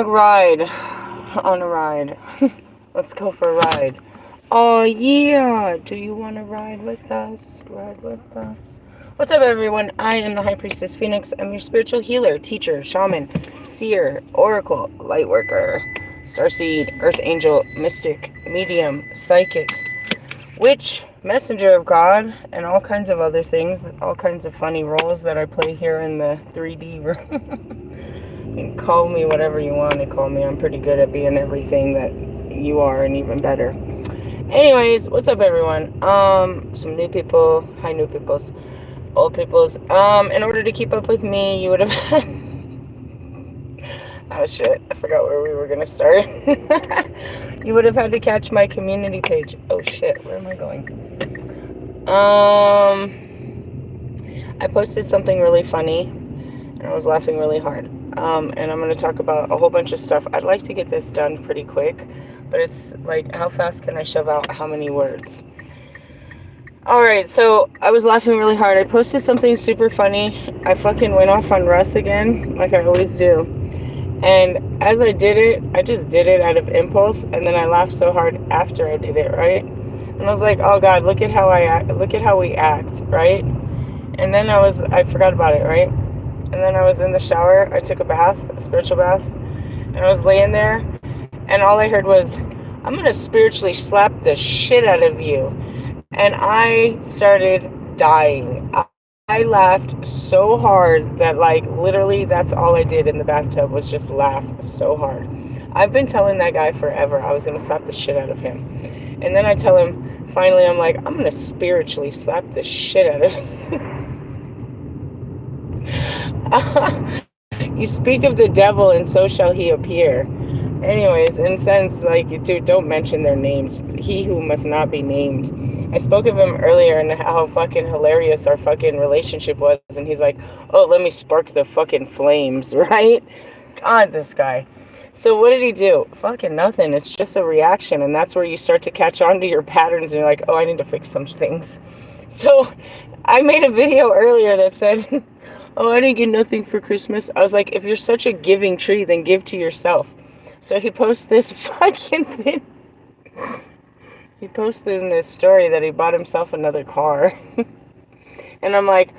to ride. On a ride. Let's go for a ride. Oh, yeah. Do you want to ride with us? Ride with us. What's up, everyone? I am the High Priestess Phoenix. I'm your spiritual healer, teacher, shaman, seer, oracle, lightworker, starseed, earth angel, mystic, medium, psychic, witch, messenger of God, and all kinds of other things, all kinds of funny roles that I play here in the 3D room. You can call me whatever you want to call me. I'm pretty good at being everything that you are and even better. Anyways, what's up, everyone? Some new people, hi new peoples, old peoples. In order to keep up with me, you would have oh shit, I forgot where we were gonna start. You would have had to catch my community page. Oh shit, where am I going? I posted something really funny and I was laughing really hard. And I'm going to talk about a whole bunch of stuff. I'd like to get this done pretty quick, but it's like, how fast can I shove out how many words? Alright, so I was laughing really hard. I posted something super funny. I fucking went off on Russ again, like I always do. And as I did it, I just did it out of impulse, and then I laughed so hard after I did it, right? And I was like, oh God, look at how I act, look at how we act, right? And then I forgot about it, right? And then I was in the shower, I took a bath, a spiritual bath, and I was laying there, and all I heard was, I'm gonna spiritually slap the shit out of you. And I started dying. I laughed so hard that, like, literally that's all I did in the bathtub was just laugh so hard. I've been telling that guy forever I was gonna slap the shit out of him. And then I tell him, finally, I'm like, I'm gonna spiritually slap the shit out of him. You speak of the devil and so shall he appear. Anyways, in sense, like, dude, don't mention their names. He who must not be named. I spoke of him earlier and how fucking hilarious our fucking relationship was, and he's like, oh, let me spark the fucking flames, right? God, this guy. So what did he do? Fucking nothing. It's just a reaction, and that's where you start to catch on to your patterns, and you're like, oh, I need to fix some things. So I made a video earlier that said, oh, I didn't get nothing for Christmas. I was like, if you're such a giving tree, then give to yourself. So he posts this fucking thing. He posted in this story that he bought himself another car. And I'm like,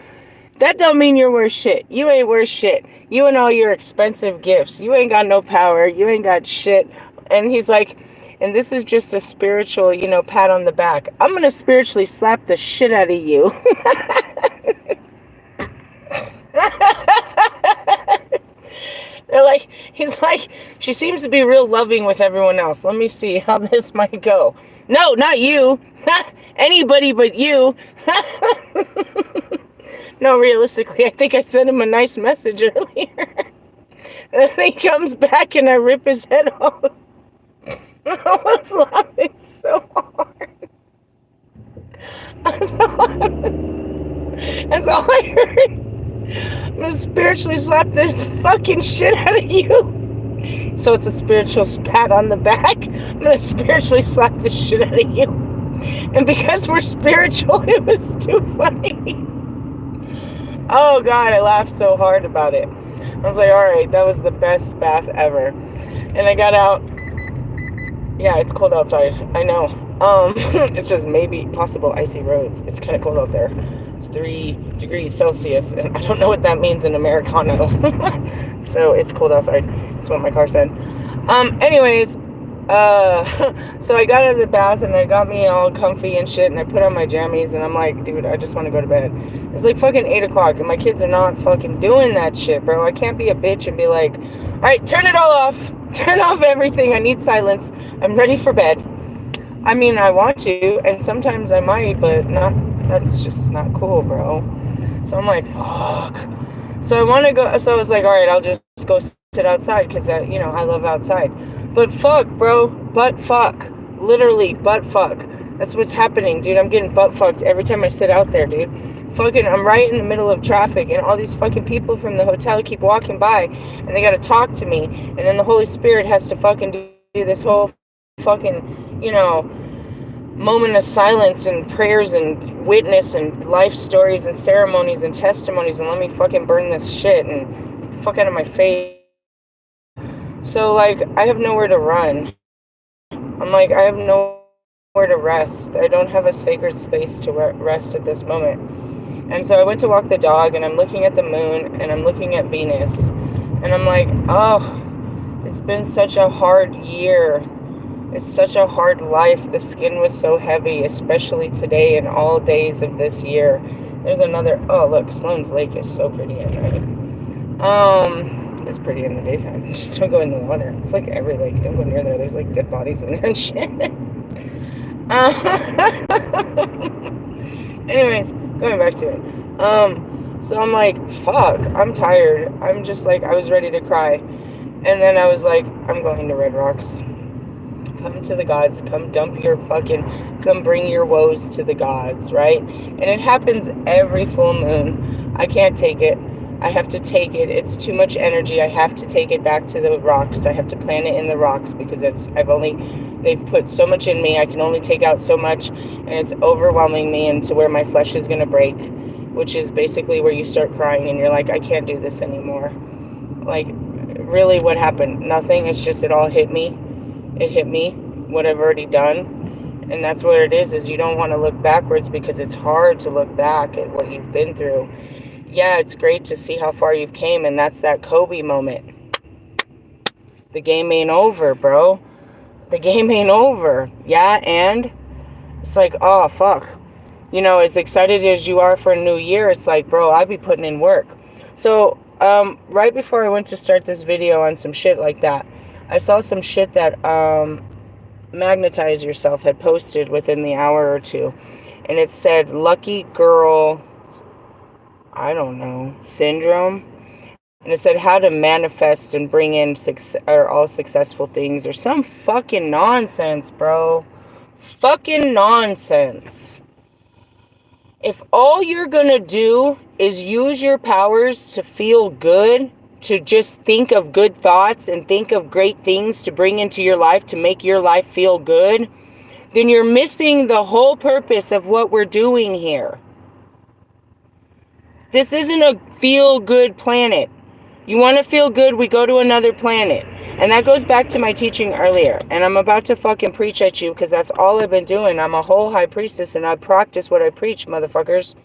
that don't mean you're worth shit. You ain't worth shit. You and all your expensive gifts. You ain't got no power. You ain't got shit. And he's like, and this is just a spiritual, pat on the back. I'm going to spiritually slap the shit out of you. They're like, he's like, she seems to be real loving with everyone else. Let me see how this might go. No, not you. Anybody but you. No, realistically, I think I sent him a nice message earlier. And then he comes back and I rip his head off. I was laughing so hard. That's all I heard. I'm gonna spiritually slap the fucking shit out of you. So it's a spiritual spat on the back. I'm gonna spiritually slap the shit out of you. And because we're spiritual, it was too funny. Oh God, I laughed so hard about it. I was like, alright, that was the best bath ever. And I got out. Yeah, it's cold outside. I know. It says maybe possible icy roads. It's kind of cold out there. It's 3 degrees Celsius, and I don't know what that means in Americano. So it's cold outside. That's what my car said. Anyways, so I got out of the bath and I got me all comfy and shit, and I put on my jammies, and I'm like, dude, I just want to go to bed. It's like fucking 8 o'clock, and my kids are not fucking doing that shit, bro. I can't be a bitch and be like, all right, turn it all off. Turn off everything. I need silence. I'm ready for bed. I mean, I want to, and sometimes I might, but not. That's just not cool, bro. So I'm like, fuck. So I want to go. So I was like, all right, I'll just go sit outside because, I love outside. But fuck, bro. Butt fuck. Literally, butt fuck. That's what's happening, dude. I'm getting butt fucked every time I sit out there, dude. Fucking, I'm right in the middle of traffic, and all these fucking people from the hotel keep walking by, and they gotta talk to me. And then the Holy Spirit has to fucking do this whole fucking, moment of silence and prayers and witness and life stories and ceremonies and testimonies, and let me fucking burn this shit and get the fuck out of my face. So, like, I have nowhere to run. I'm like, I have nowhere to rest. I don't have a sacred space to rest at this moment. And so I went to walk the dog, and I'm looking at the moon, and I'm looking at Venus, and I'm like, oh, it's been such a hard year. It's such a hard life. The skin was so heavy, especially today and all days of this year. There's another, oh, look, Sloan's Lake is so pretty at night. It's pretty in the daytime. Just don't go in the water. It's like every lake. Don't go near there. There's like dead bodies in there and shit. Anyways, going back to it. So I'm like, fuck, I'm tired. I'm just like, I was ready to cry. And then I was like, I'm going to Red Rocks. Come to the gods. Come bring your woes to the gods, right? And it happens every full moon. I can't take it. I have to take it. It's too much energy. I have to take it back to the rocks. I have to plant it in the rocks because they've put so much in me. I can only take out so much, and it's overwhelming me into where my flesh is going to break, which is basically where you start crying and you're like, I can't do this anymore. Like, really, what happened? Nothing. It's just it all hit me. It hit me, what I've already done. And that's what it is you don't want to look backwards because it's hard to look back at what you've been through. Yeah, it's great to see how far you've came, and that's that Kobe moment. The game ain't over, bro. The game ain't over. Yeah, and it's like, oh, fuck. You know, as excited as you are for a new year, it's like, bro, I'd be putting in work. So, right before I went to start this video on some shit like that, I saw some shit that Magnetize Yourself had posted within the hour or two. And it said, lucky girl, I don't know, syndrome. And it said how to manifest and bring in all successful things or some fucking nonsense, bro. Fucking nonsense. If all you're gonna do is use your powers to feel good, to just think of good thoughts and think of great things to bring into your life to make your life feel good, then you're missing the whole purpose of what we're doing here. This isn't a feel-good planet. You want to feel good, we go to another planet. And that goes back to my teaching earlier. And I'm about to fucking preach at you because that's all I've been doing. I'm a whole high priestess and I practice what I preach, motherfuckers.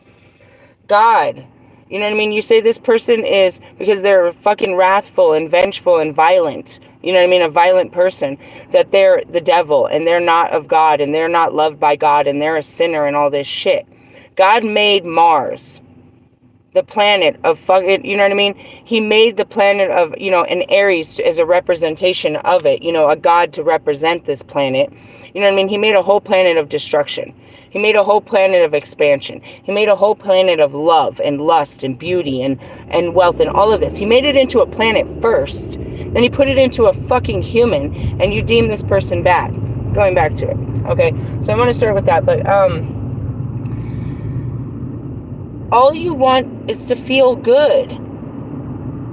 God. You know what I mean? You say this person is, because they're fucking wrathful and vengeful and violent. You know what I mean? A violent person. That they're the devil and they're not of God and they're not loved by God and they're a sinner and all this shit. God made Mars. The planet of fucking, you know what I mean? He made the planet of, you know, an Aries as a representation of it, you know, a god to represent this planet. You know what I mean? He made a whole planet of destruction. He made a whole planet of expansion. He made a whole planet of love and lust and beauty and wealth and all of this. He made it into a planet first. Then he put it into a fucking human and you deem this person bad. Going back to it. Okay, so I want to start with that, but, all you want is to feel good.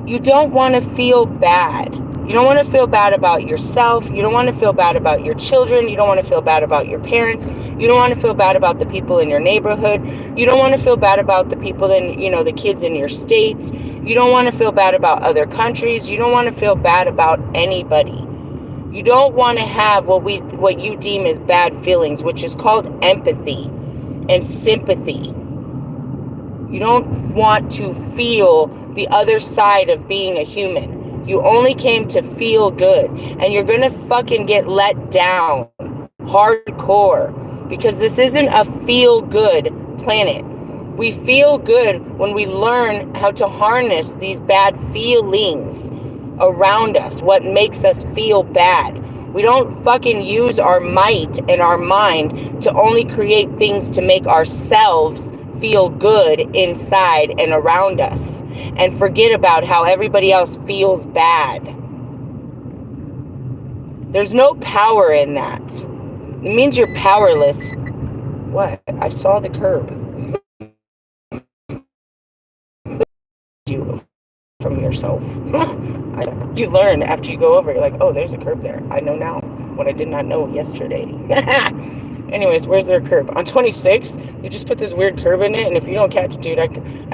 You don't want to feel bad. You don't want to feel bad about yourself. You don't want to feel bad about your children. You don't want to feel bad about your parents. You don't want to feel bad about the people in your neighborhood. You don't want to feel bad about the people in, you know, the kids in your states. You don't want to feel bad about other countries. You don't want to feel bad about anybody. You don't want to have what you deem as bad feelings, which is called empathy and sympathy. You don't want to feel the other side of being a human. You only came to feel good. And you're going to fucking get let down hardcore. Because this isn't a feel-good planet. We feel good when we learn how to harness these bad feelings around us. What makes us feel bad. We don't fucking use our might and our mind to only create things to make ourselves feel good inside and around us and forget about how everybody else feels bad. There's no power in that. It means you're powerless. What? I saw the curb. You from yourself. You learn after you go over. You're like, oh, there's a curb there. I know now what I did not know yesterday. Anyways, where's their curb? On 26, they just put this weird curb in it, and if you don't catch it, dude, I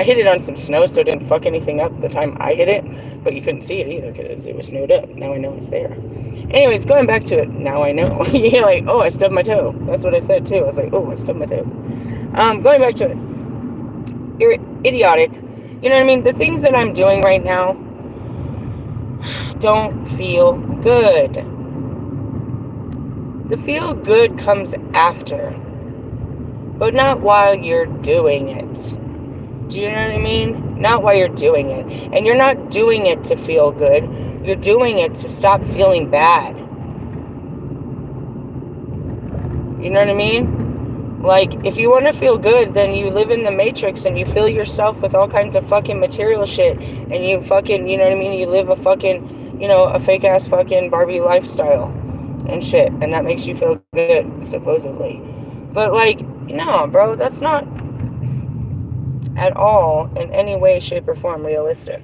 hit it on some snow, so it didn't fuck anything up the time I hit it, but you couldn't see it either because it was snowed up. Now I know it's there. Anyways, going back to it, now I know. You're like, oh, I stubbed my toe. That's what I said, too. I was like, oh, I stubbed my toe. Going back to it. You're idiotic. You know what I mean? The things that I'm doing right now don't feel good. The feel good comes after, but not while you're doing it. Do you know what I mean? Not while you're doing it. And you're not doing it to feel good. You're doing it to stop feeling bad. You know what I mean? Like, if you want to feel good, then you live in the Matrix and you fill yourself with all kinds of fucking material shit. And you fucking, you know what I mean? You live a fucking, you know, a fake ass fucking Barbie lifestyle and shit. And that makes you feel good, supposedly. But, like, no, bro, that's not at all in any way, shape, or form realistic.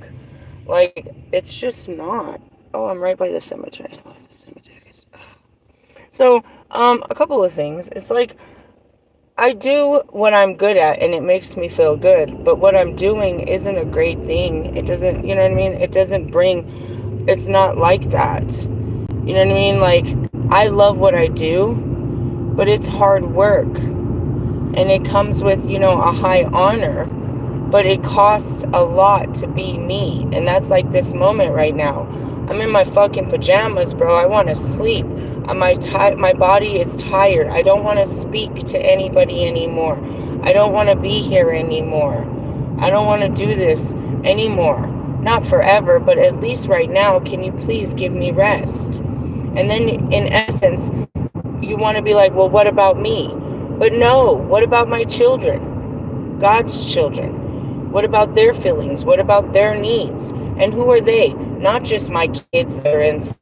Like, it's just not. Oh, I'm right by the cemetery. I love the cemeteries. So, a couple of things. It's like, I do what I'm good at and it makes me feel good, but what I'm doing isn't a great thing. It doesn't, you know what I mean? It doesn't bring, it's not like that. You know what I mean? Like, I love what I do, but it's hard work. And it comes with, you know, a high honor, but it costs a lot to be me. And that's like this moment right now. I'm in my fucking pajamas, bro. I want to sleep. My body is tired. I don't want to speak to anybody anymore. I don't want to be here anymore. I don't want to do this anymore. Not forever, but at least right now, can you please give me rest? And then in essence, you want to be like, well, what about me? But no, what about my children? God's children. What about their feelings? What about their needs? And who are they? Not just my kids that are inside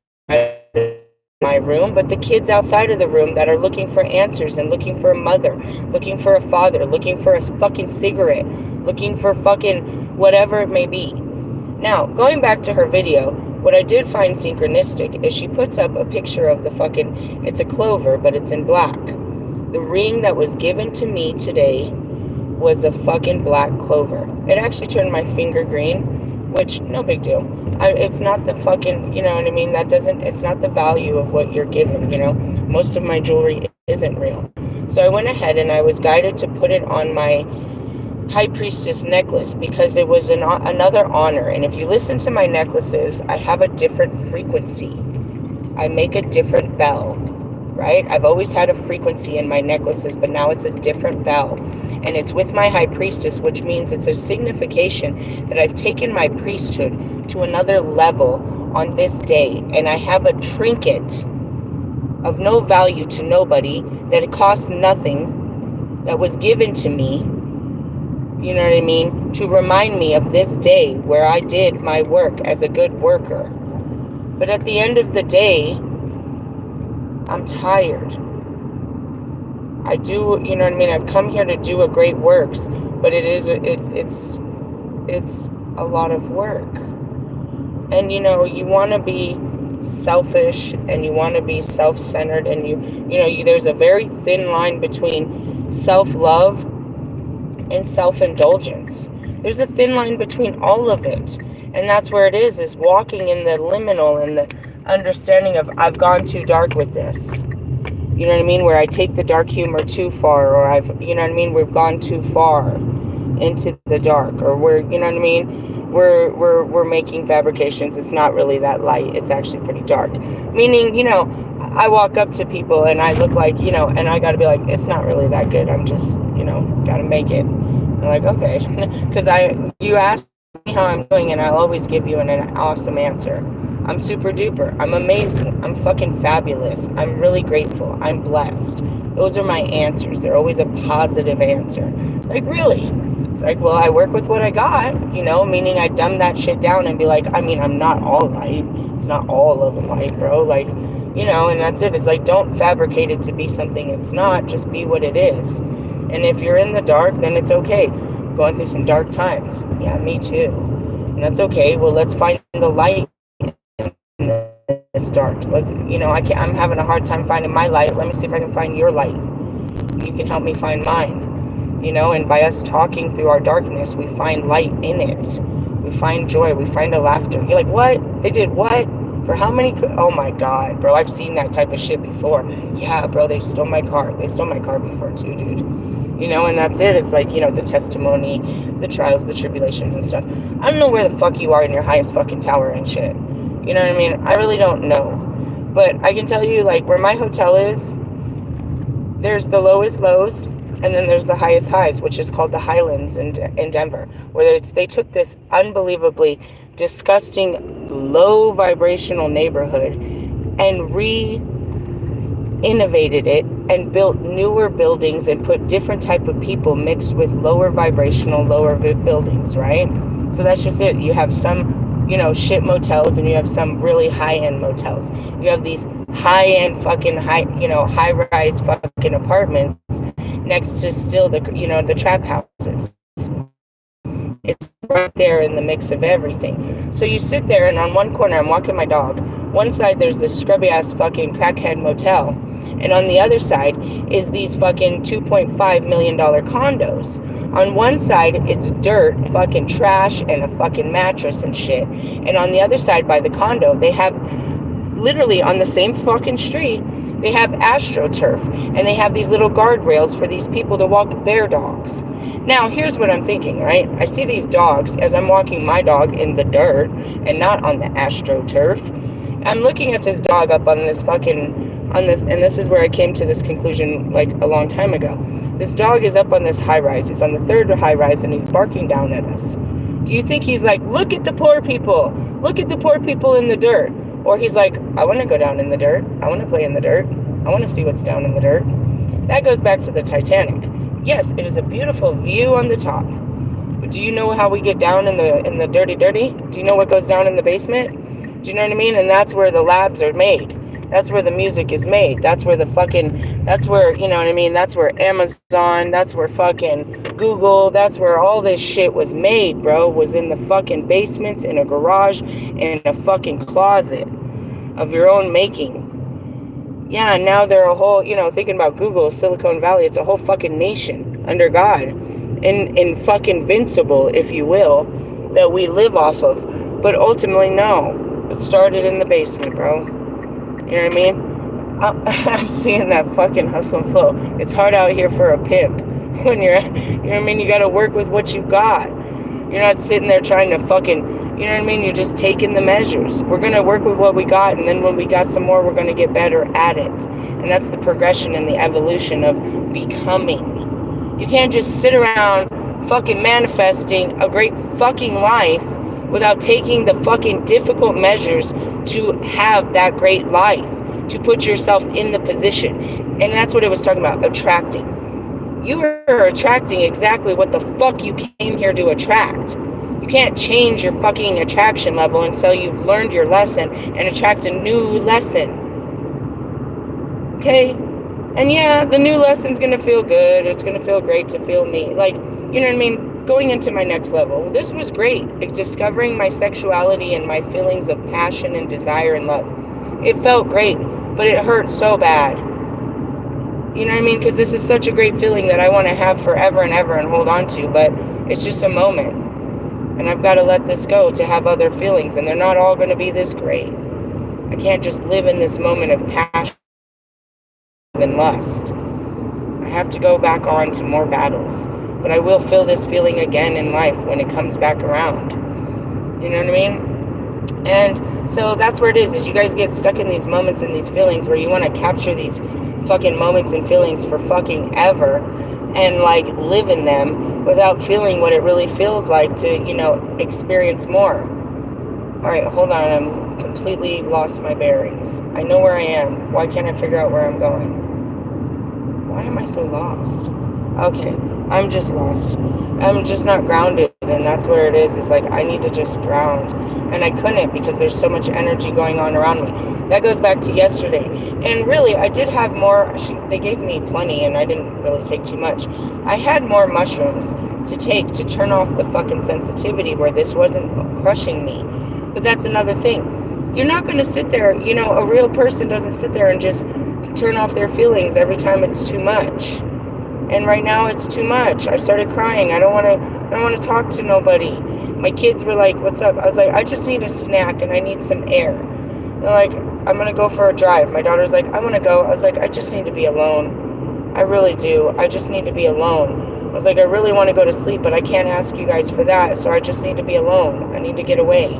my room, but the kids outside of the room that are looking for answers and looking for a mother, looking for a father, looking for a fucking cigarette, looking for fucking whatever it may be. Now, going back to her video, what I did find synchronistic is she puts up a picture of the fucking, it's a clover, but it's in black. The ring that was given to me today was a fucking black clover. It actually turned my finger green, which, no big deal. It's not the fucking, you know what I mean? It's not the value of what you're given, you know? Most of my jewelry isn't real. So I went ahead and I was guided to put it on my High Priestess necklace because it was another honor. And if you listen to my necklaces, I have a different frequency. I make a different bell, right? I've always had a frequency in my necklaces, but now it's a different bell. And it's with my High Priestess, which means it's a signification that I've taken my priesthood to another level on this day. And I have a trinket of no value to nobody, that it costs nothing, that was given to me, you know what I mean, to remind me of this day where I did my work as a good worker. But at the end of the day, I'm tired. I do, you know what I mean, I've come here to do a great works, but it's a lot of work. And, you know, you want to be selfish and you want to be self-centered, and there's a very thin line between self-love and self-indulgence. There's a thin line between all of it. And that's where it is walking in the liminal and the understanding of, I've gone too dark with this. You know what I mean? Where I take the dark humor too far, or you know what I mean? We've gone too far into the dark, or we're, you know what I mean? We're making fabrications. It's not really that light. It's actually pretty dark. Meaning, you know, I walk up to people and I look like, you know, and I got to be like, it's not really that good. I'm just, you know, got to make it. I'm like, okay. Because you ask me how I'm doing and I'll always give you an awesome answer. I'm super duper. I'm amazing. I'm fucking fabulous. I'm really grateful. I'm blessed. Those are my answers. They're always a positive answer. Like, really? It's like, well, I work with what I got, you know, meaning I dumb that shit down and be like, I mean, I'm not all light. It's not all of light, bro. Like, you know, and that's it. It's like, don't fabricate it to be something it's not. Just be what it is. And if you're in the dark, then it's okay. Going through some dark times. Yeah, me too. And that's okay. Well, let's find the light in this dark. I'm having a hard time finding my light. Let me see if I can find your light. You can help me find mine. You know, and by us talking through our darkness, we find light in it. We find joy. We find a laughter. You're like, what? They did what? For how many? Oh my God, bro. I've seen that type of shit before. Yeah, bro, they stole my car. They stole my car before too, dude. You know, and that's it. It's like, you know, the testimony, the trials, the tribulations and stuff. I don't know where the fuck you are in your highest fucking tower and shit. You know what I mean? I really don't know. But I can tell you, like, where my hotel is, there's the lowest lows, and then there's the highest highs, which is called the Highlands in Denver, where they took this unbelievably disgusting, low vibrational neighborhood and innovated it and built newer buildings and put different type of people mixed with lower vibrational, lower buildings, right? So that's just it. You have some, you know, shit motels, and you have some really high-end motels. You have these high-end fucking high-rise fucking apartments next to still the, you know, the trap houses. It's right there in the mix of everything. So you sit there, and on one corner, I'm walking my dog. One side, there's this scrubby-ass fucking crackhead motel. And on the other side is these fucking $2.5 million condos. On one side, it's dirt, fucking trash, and a fucking mattress and shit. And on the other side, by the condo, they have, literally on the same fucking street, they have AstroTurf. And they have these little guardrails for these people to walk their dogs. Now, here's what I'm thinking, right? I see these dogs as I'm walking my dog in the dirt and not on the AstroTurf. I'm looking at this dog up on this fucking, and this is where I came to this conclusion like a long time ago. This dog is up on this high rise. He's on the third high rise, and he's barking down at us. Do you think he's like, look at the poor people. Look at the poor people in the dirt. Or he's like, I want to go down in the dirt. I want to play in the dirt. I want to see what's down in the dirt. That goes back to the Titanic. Yes, it is a beautiful view on the top. But do you know how we get down in the dirty? Do you know what goes down in the basement? Do you know what I mean? And that's where the labs are made. That's where the music is made. That's where that's where, you know what I mean? That's where Amazon, that's where fucking Google, that's where all this shit was made, bro. Was in the fucking basements, in a garage, in a fucking closet of your own making. Yeah, now they're a whole, you know, thinking about Google, Silicon Valley, it's a whole fucking nation under God. In fucking invincible, if you will, that we live off of. But ultimately, no. It started in the basement, bro. You know what I mean? I'm seeing that fucking hustle and flow. It's hard out here for a pimp. When you're, you know what I mean? You got to work with what you got. You're not sitting there trying to fucking, you know what I mean? You're just taking the measures. We're going to work with what we got, and then when we got some more, we're going to get better at it. And that's the progression and the evolution of becoming. You can't just sit around fucking manifesting a great fucking life without taking the fucking difficult measures to have that great life, to put yourself in the position. And that's what it was talking about, attracting. You are attracting exactly what the fuck you came here to attract. You can't change your fucking attraction level until you've learned your lesson and attract a new lesson. Okay? And yeah, the new lesson's gonna feel good. It's gonna feel great to feel me. Like, you know what I mean? Going into my next level. This was great. Like, discovering my sexuality and my feelings of passion and desire and love. It felt great, but it hurt so bad. You know what I mean? Because this is such a great feeling that I want to have forever and ever and hold on to, but it's just a moment. And I've got to let this go to have other feelings, and they're not all going to be this great. I can't just live in this moment of passion and lust. I have to go back on to more battles. But I will feel this feeling again in life when it comes back around. You know what I mean? And so that's where it is you guys get stuck in these moments and these feelings where you want to capture these fucking moments and feelings for fucking ever and like live in them without feeling what it really feels like to, you know, experience more. All right, hold on. I'm completely lost my bearings. I know where I am. Why can't I figure out where I'm going? Why am I so lost? Okay, I'm just lost. I'm just not grounded, and that's where it is. It's like I need to just ground, and I couldn't because there's so much energy going on around me. That goes back to yesterday, and really, I did have more. They gave me plenty, and I didn't really take too much. I had more mushrooms to take to turn off the fucking sensitivity where this wasn't crushing me. But that's another thing. You're not going to sit there, a real person doesn't sit there and just turn off their feelings every time it's too much. And right now it's too much. I started crying. I don't want to talk to nobody. My kids were like, what's up? I was like, I just need a snack and I need some air. They're like, I'm going to go for a drive. My daughter's like, I want to go. I was like, I just need to be alone. I really do. I just need to be alone. I was like, I really want to go to sleep, but I can't ask you guys for that. So I just need to be alone. I need to get away.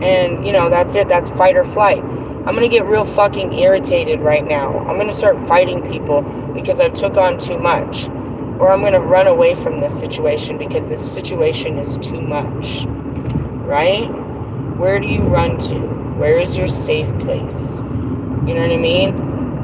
And, you know, that's it. That's fight or flight. I'm going to get real fucking irritated right now. I'm going to start fighting people because I've took on too much. Or I'm going to run away from this situation because this situation is too much. Right? Where do you run to? Where is your safe place? You know what I mean?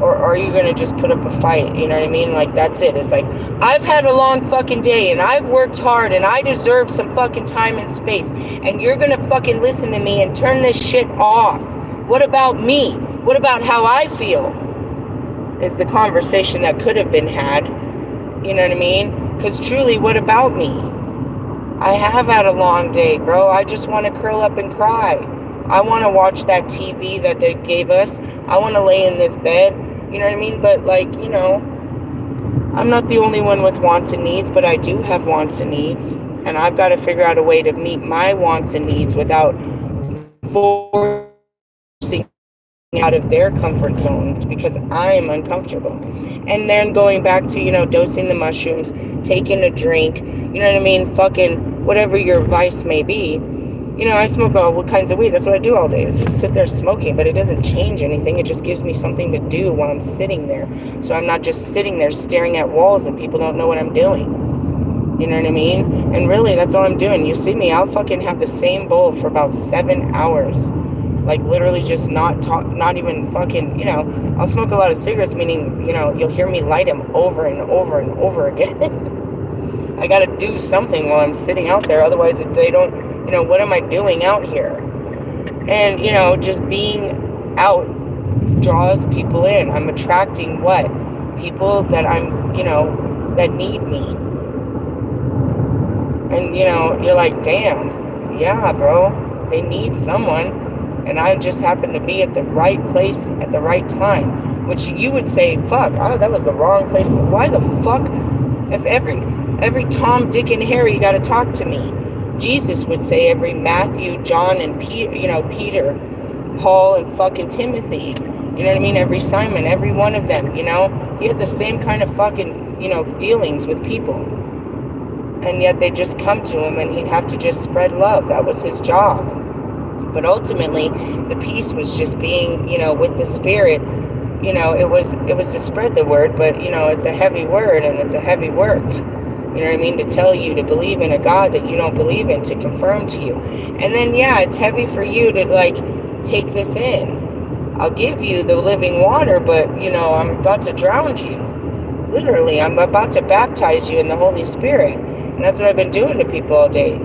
Or are you going to just put up a fight? You know what I mean? Like, that's it. It's like, I've had a long fucking day and I've worked hard and I deserve some fucking time and space. And you're going to fucking listen to me and turn this shit off. What about me? What about how I feel? Is the conversation that could have been had. You know what I mean? Because truly, what about me? I have had a long day, bro. I just want to curl up and cry. I want to watch that TV that they gave us. I want to lay in this bed. You know what I mean? But, like, you know, I'm not the only one with wants and needs, but I do have wants and needs. And I've got to figure out a way to meet my wants and needs without forcing out of their comfort zone because I'm uncomfortable. And then going back to, you know, dosing the mushrooms, taking a drink, you know what I mean? Fucking whatever your vice may be. You know, I smoke all kinds of weed. That's what I do all day, is just sit there smoking, but it doesn't change anything. It just gives me something to do while I'm sitting there. So I'm not just sitting there staring at walls and people don't know what I'm doing. You know what I mean? And really, that's all I'm doing. You see me, I'll fucking have the same bowl for about 7 hours. Like, literally just not even fucking, you know, I'll smoke a lot of cigarettes, meaning, you know, you'll hear me light them over and over and over again. I gotta do something while I'm sitting out there. Otherwise, if they don't, you know, what am I doing out here? And, you know, just being out draws people in. I'm attracting what? People that I'm, you know, that need me. And, you know, you're like, damn, yeah, bro, they need someone. And I just happen to be at the right place at the right time. Which you would say, fuck, oh, that was the wrong place. Why the fuck? If every Tom, Dick, and Harry, you got to talk to me. Jesus would say every Matthew, John, and Peter, you know, Peter, Paul, and fucking Timothy. You know what I mean? Every Simon, every one of them, you know? He had the same kind of fucking, you know, dealings with people. And yet they just come to him and he'd have to just spread love. That was his job. But ultimately, the peace was just being, you know, with the Spirit. You know, it was to spread the word, but, you know, it's a heavy word and it's a heavy work. You know what I mean? To tell you to believe in a God that you don't believe in, to confirm to you. And then, yeah, it's heavy for you to, like, take this in. I'll give you the living water, but, you know, I'm about to drown you. Literally, I'm about to baptize you in the Holy Spirit. And that's what I've been doing to people all day.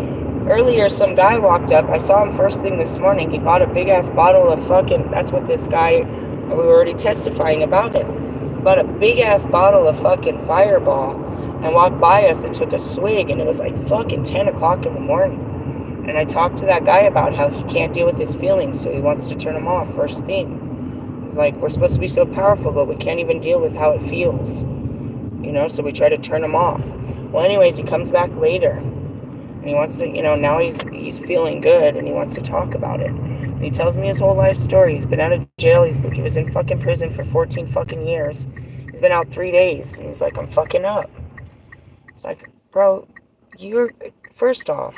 Earlier, some guy walked up. I saw him first thing this morning. He bought a big-ass bottle of fucking... That's what this guy... We were already testifying about him. He bought a big-ass bottle of fucking Fireball and walked by us and took a swig, and it was like fucking 10 o'clock in the morning. And I talked to that guy about how he can't deal with his feelings, so he wants to turn them off first thing. It's like, we're supposed to be so powerful, but we can't even deal with how it feels. You know, so we try to turn them off. Well, anyways, he comes back later, and he wants to, you know, now he's feeling good, and he wants to talk about it. And he tells me his whole life story. He's been out of jail. He was in fucking prison for 14 fucking years. He's been out 3 days, and he's like, I'm fucking up. It's like, bro, first off,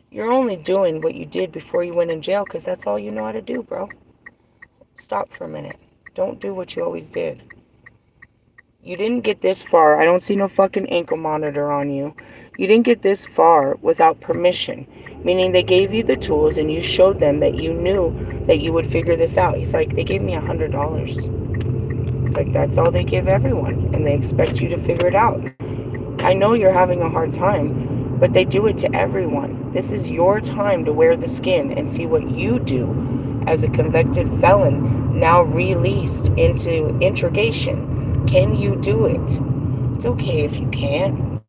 you're only doing what you did before you went in jail because that's all you know how to do, bro. Stop for a minute. Don't do what you always did. You didn't get this far. I don't see no fucking ankle monitor on you. You didn't get this far without permission, meaning they gave you the tools and you showed them that you knew that you would figure this out. He's like, they gave me $100. It's like, that's all they give everyone, and they expect you to figure it out. I know you're having a hard time, but they do it to everyone. This is your time to wear the skin and see what you do as a convicted felon, now released into introgation. Can you do it? It's okay if you can't.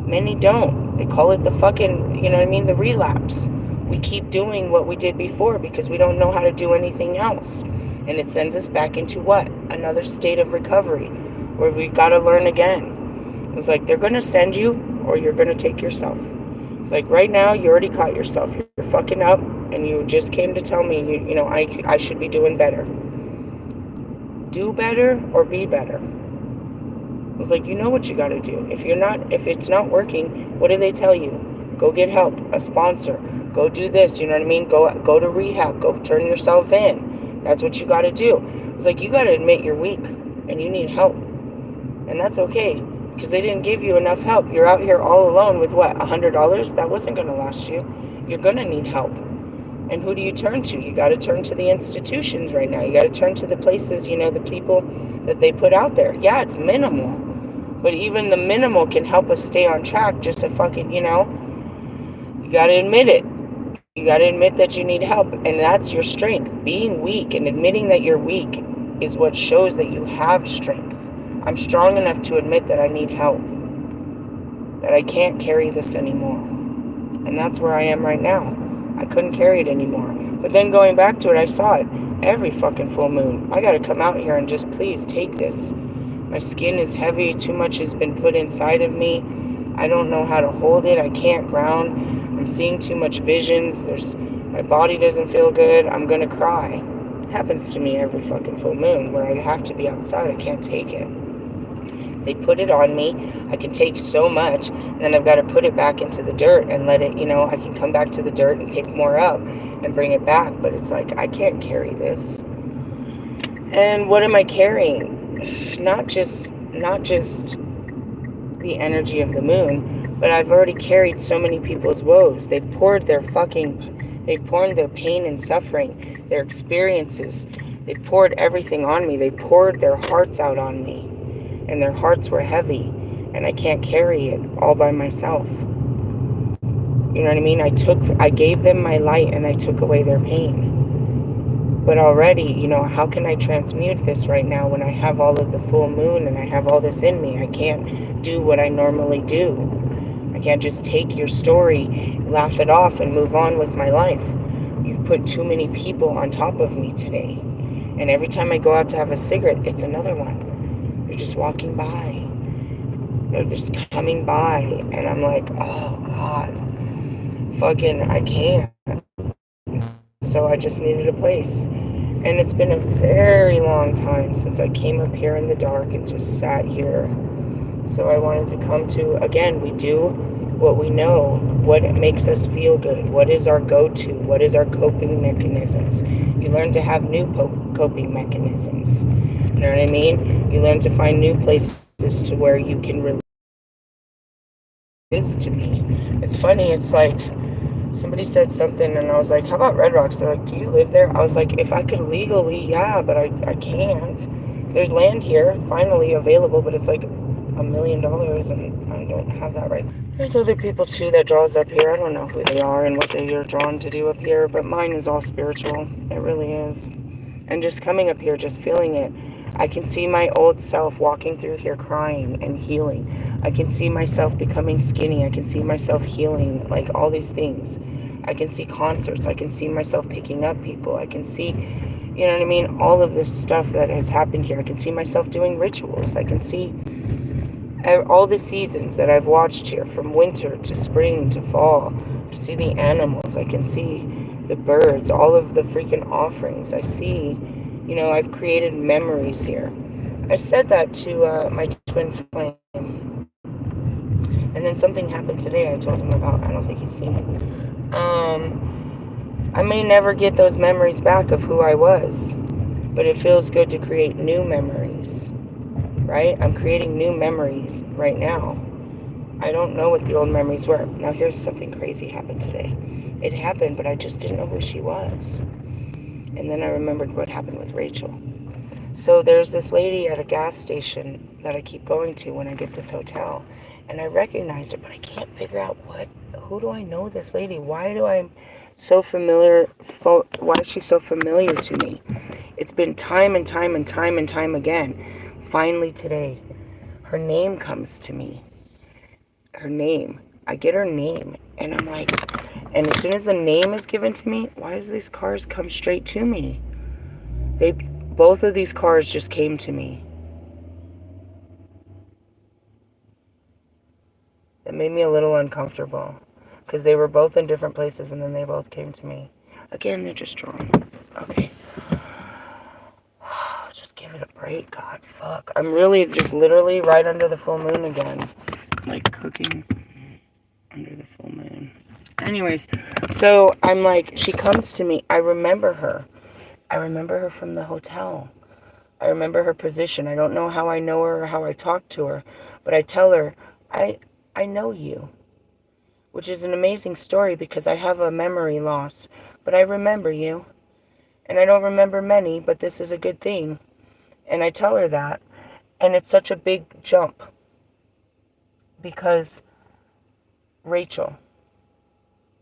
Many don't. They call it the fucking, you know what I mean, the relapse. We keep doing what we did before because we don't know how to do anything else. And it sends us back into what? Another state of recovery where we've got to learn again. It was like, they're going to send you or you're going to take yourself. It's like, right now, you already caught yourself. You're fucking up, and you just came to tell me, you know, I should be doing better. Do better or be better. It's like, you know what you got to do. If it's not working, what do they tell you? Go get help, a sponsor. Go do this, you know what I mean? Go to rehab. Go turn yourself in. That's what you got to do. It's like, you got to admit you're weak and you need help. And that's okay, because they didn't give you enough help. You're out here all alone with what, $100? That wasn't going to last you. You're going to need help. And who do you turn to? You got to turn to the institutions right now. You got to turn to the places, you know, the people that they put out there. Yeah, it's minimal. But even the minimal can help us stay on track. Just to fucking, you know, you got to admit it. You got to admit that you need help. And that's your strength. Being weak and admitting that you're weak is what shows that you have strength. I'm strong enough to admit that I need help. That I can't carry this anymore. And that's where I am right now. I couldn't carry it anymore. But then going back to it, I saw it every fucking full moon. I got to come out here and just please take this. My skin is heavy. Too much has been put inside of me. I don't know how to hold it. I can't ground. I'm seeing too much visions. My body doesn't feel good. I'm going to cry. It happens to me every fucking full moon where I have to be outside. I can't take it. They put it on me. I can take so much, and then I've got to put it back into the dirt and let it, you know, I can come back to the dirt and pick more up and bring it back. But it's like, I can't carry this. And what am I carrying? Not just the energy of the moon, but I've already carried so many people's woes. They've poured their pain and suffering, their experiences. They've poured everything on me. They poured their hearts out on me. And their hearts were heavy, and I can't carry it all by myself. You know what I mean? I gave them my light, and I took away their pain. But already, you know, how can I transmute this right now when I have all of the full moon and I have all this in me? I can't do what I normally do. I can't just take your story, laugh it off, and move on with my life. You've put too many people on top of me today. And every time I go out to have a cigarette, it's another one. They're just walking by. They're just coming by. And I'm like, oh, God. Fucking, I can't. So I just needed a place. And it's been a very long time since I came up here in the dark and just sat here. So I wanted to come to, again, we do what we know, what makes us feel good, what is our go-to, what is our coping mechanisms. You learn to have new coping mechanisms. You know what I mean? You learn to find new places to where you can release this to me. It's funny, it's like somebody said something and I was like, how about Red Rocks? They're like, do you live there? I was like, if I could legally, yeah, but I can't. There's land here finally available, but it's like $1 million and I don't have that right. There's other people too that draws up here. I don't know who they are and what they are drawn to do up here, but mine is all spiritual. It really is. And just coming up here, just feeling it. I can see my old self walking through here crying and healing. I can see myself becoming skinny. I can see myself healing, like all these things. I can see concerts. I can see myself picking up people. I can see, you know what I mean, all of this stuff that has happened here. I can see myself doing rituals. I can see all the seasons that I've watched here, from winter to spring to fall, to see the animals. I can see the birds, all of the freaking offerings. I see, you know, I've created memories here. I said that to my twin flame. And then something happened today I told him about. I don't think he's seen it. I may never get those memories back of who I was, but it feels good to create new memories, right? I'm creating new memories right now. I don't know what the old memories were. Now here's something crazy happened today. It happened, but I just didn't know who she was. And then I remembered what happened with Rachel. So there's this lady at a gas station that I keep going to when I get this hotel. And I recognize her, but I can't figure out who do I know this lady? Why is she so familiar to me? It's been time and time and time and time again. Finally today, her name comes to me. Her name. I get her name, and I'm like, and as soon as the name is given to me, why does these cars come straight to me? Both of these cars just came to me. made me a little uncomfortable because they were both in different places and then they both came to me. Again, they're just drawn. Okay. Just give it a break, God, fuck. I'm really just literally right under the full moon again. Like cooking under the full moon. Anyways, so I'm like, she comes to me. I remember her. I remember her from the hotel. I remember her position. I don't know how I know her or how I talk to her, but I tell her, I know you, which is an amazing story because I have a memory loss, but I remember you. And I don't remember many, but this is a good thing. And I tell her that. And it's such a big jump because Rachel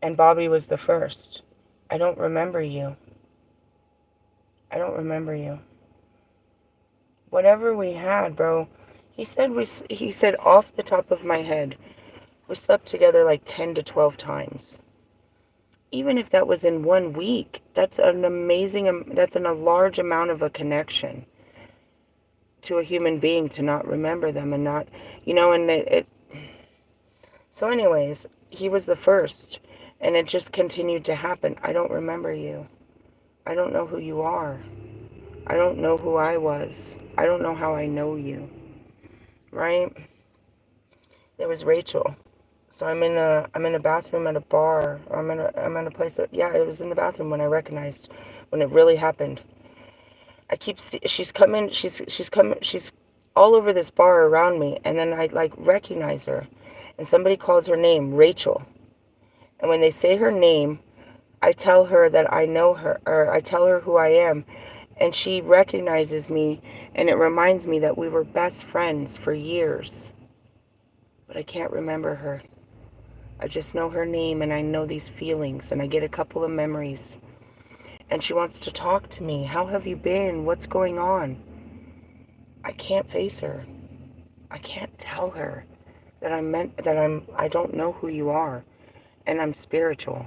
and Bobby was the first. I don't remember you. I don't remember you. Whatever we had, bro, he said off the top of my head, we slept together like 10 to 12 times. Even if that was in 1 week, that's a large amount of a connection to a human being to not remember them and not, and so anyways, he was the first and it just continued to happen. I don't remember you. I don't know who you are. I don't know who I was. I don't know how I know you. Right? There was Rachel. So I'm in a bathroom at a bar. Or I'm in a place it was in the bathroom when I recognized when it really happened. She's all over this bar around me, and then I like recognize her, and somebody calls her name, Rachel. And when they say her name, I tell her that I know her, or I tell her who I am, and she recognizes me, and it reminds me that we were best friends for years. But I can't remember her. I just know her name, and I know these feelings, and I get a couple of memories. And she wants to talk to me. How have you been? What's going on? I can't face her. I can't tell her that I don't know who you are, and I'm spiritual.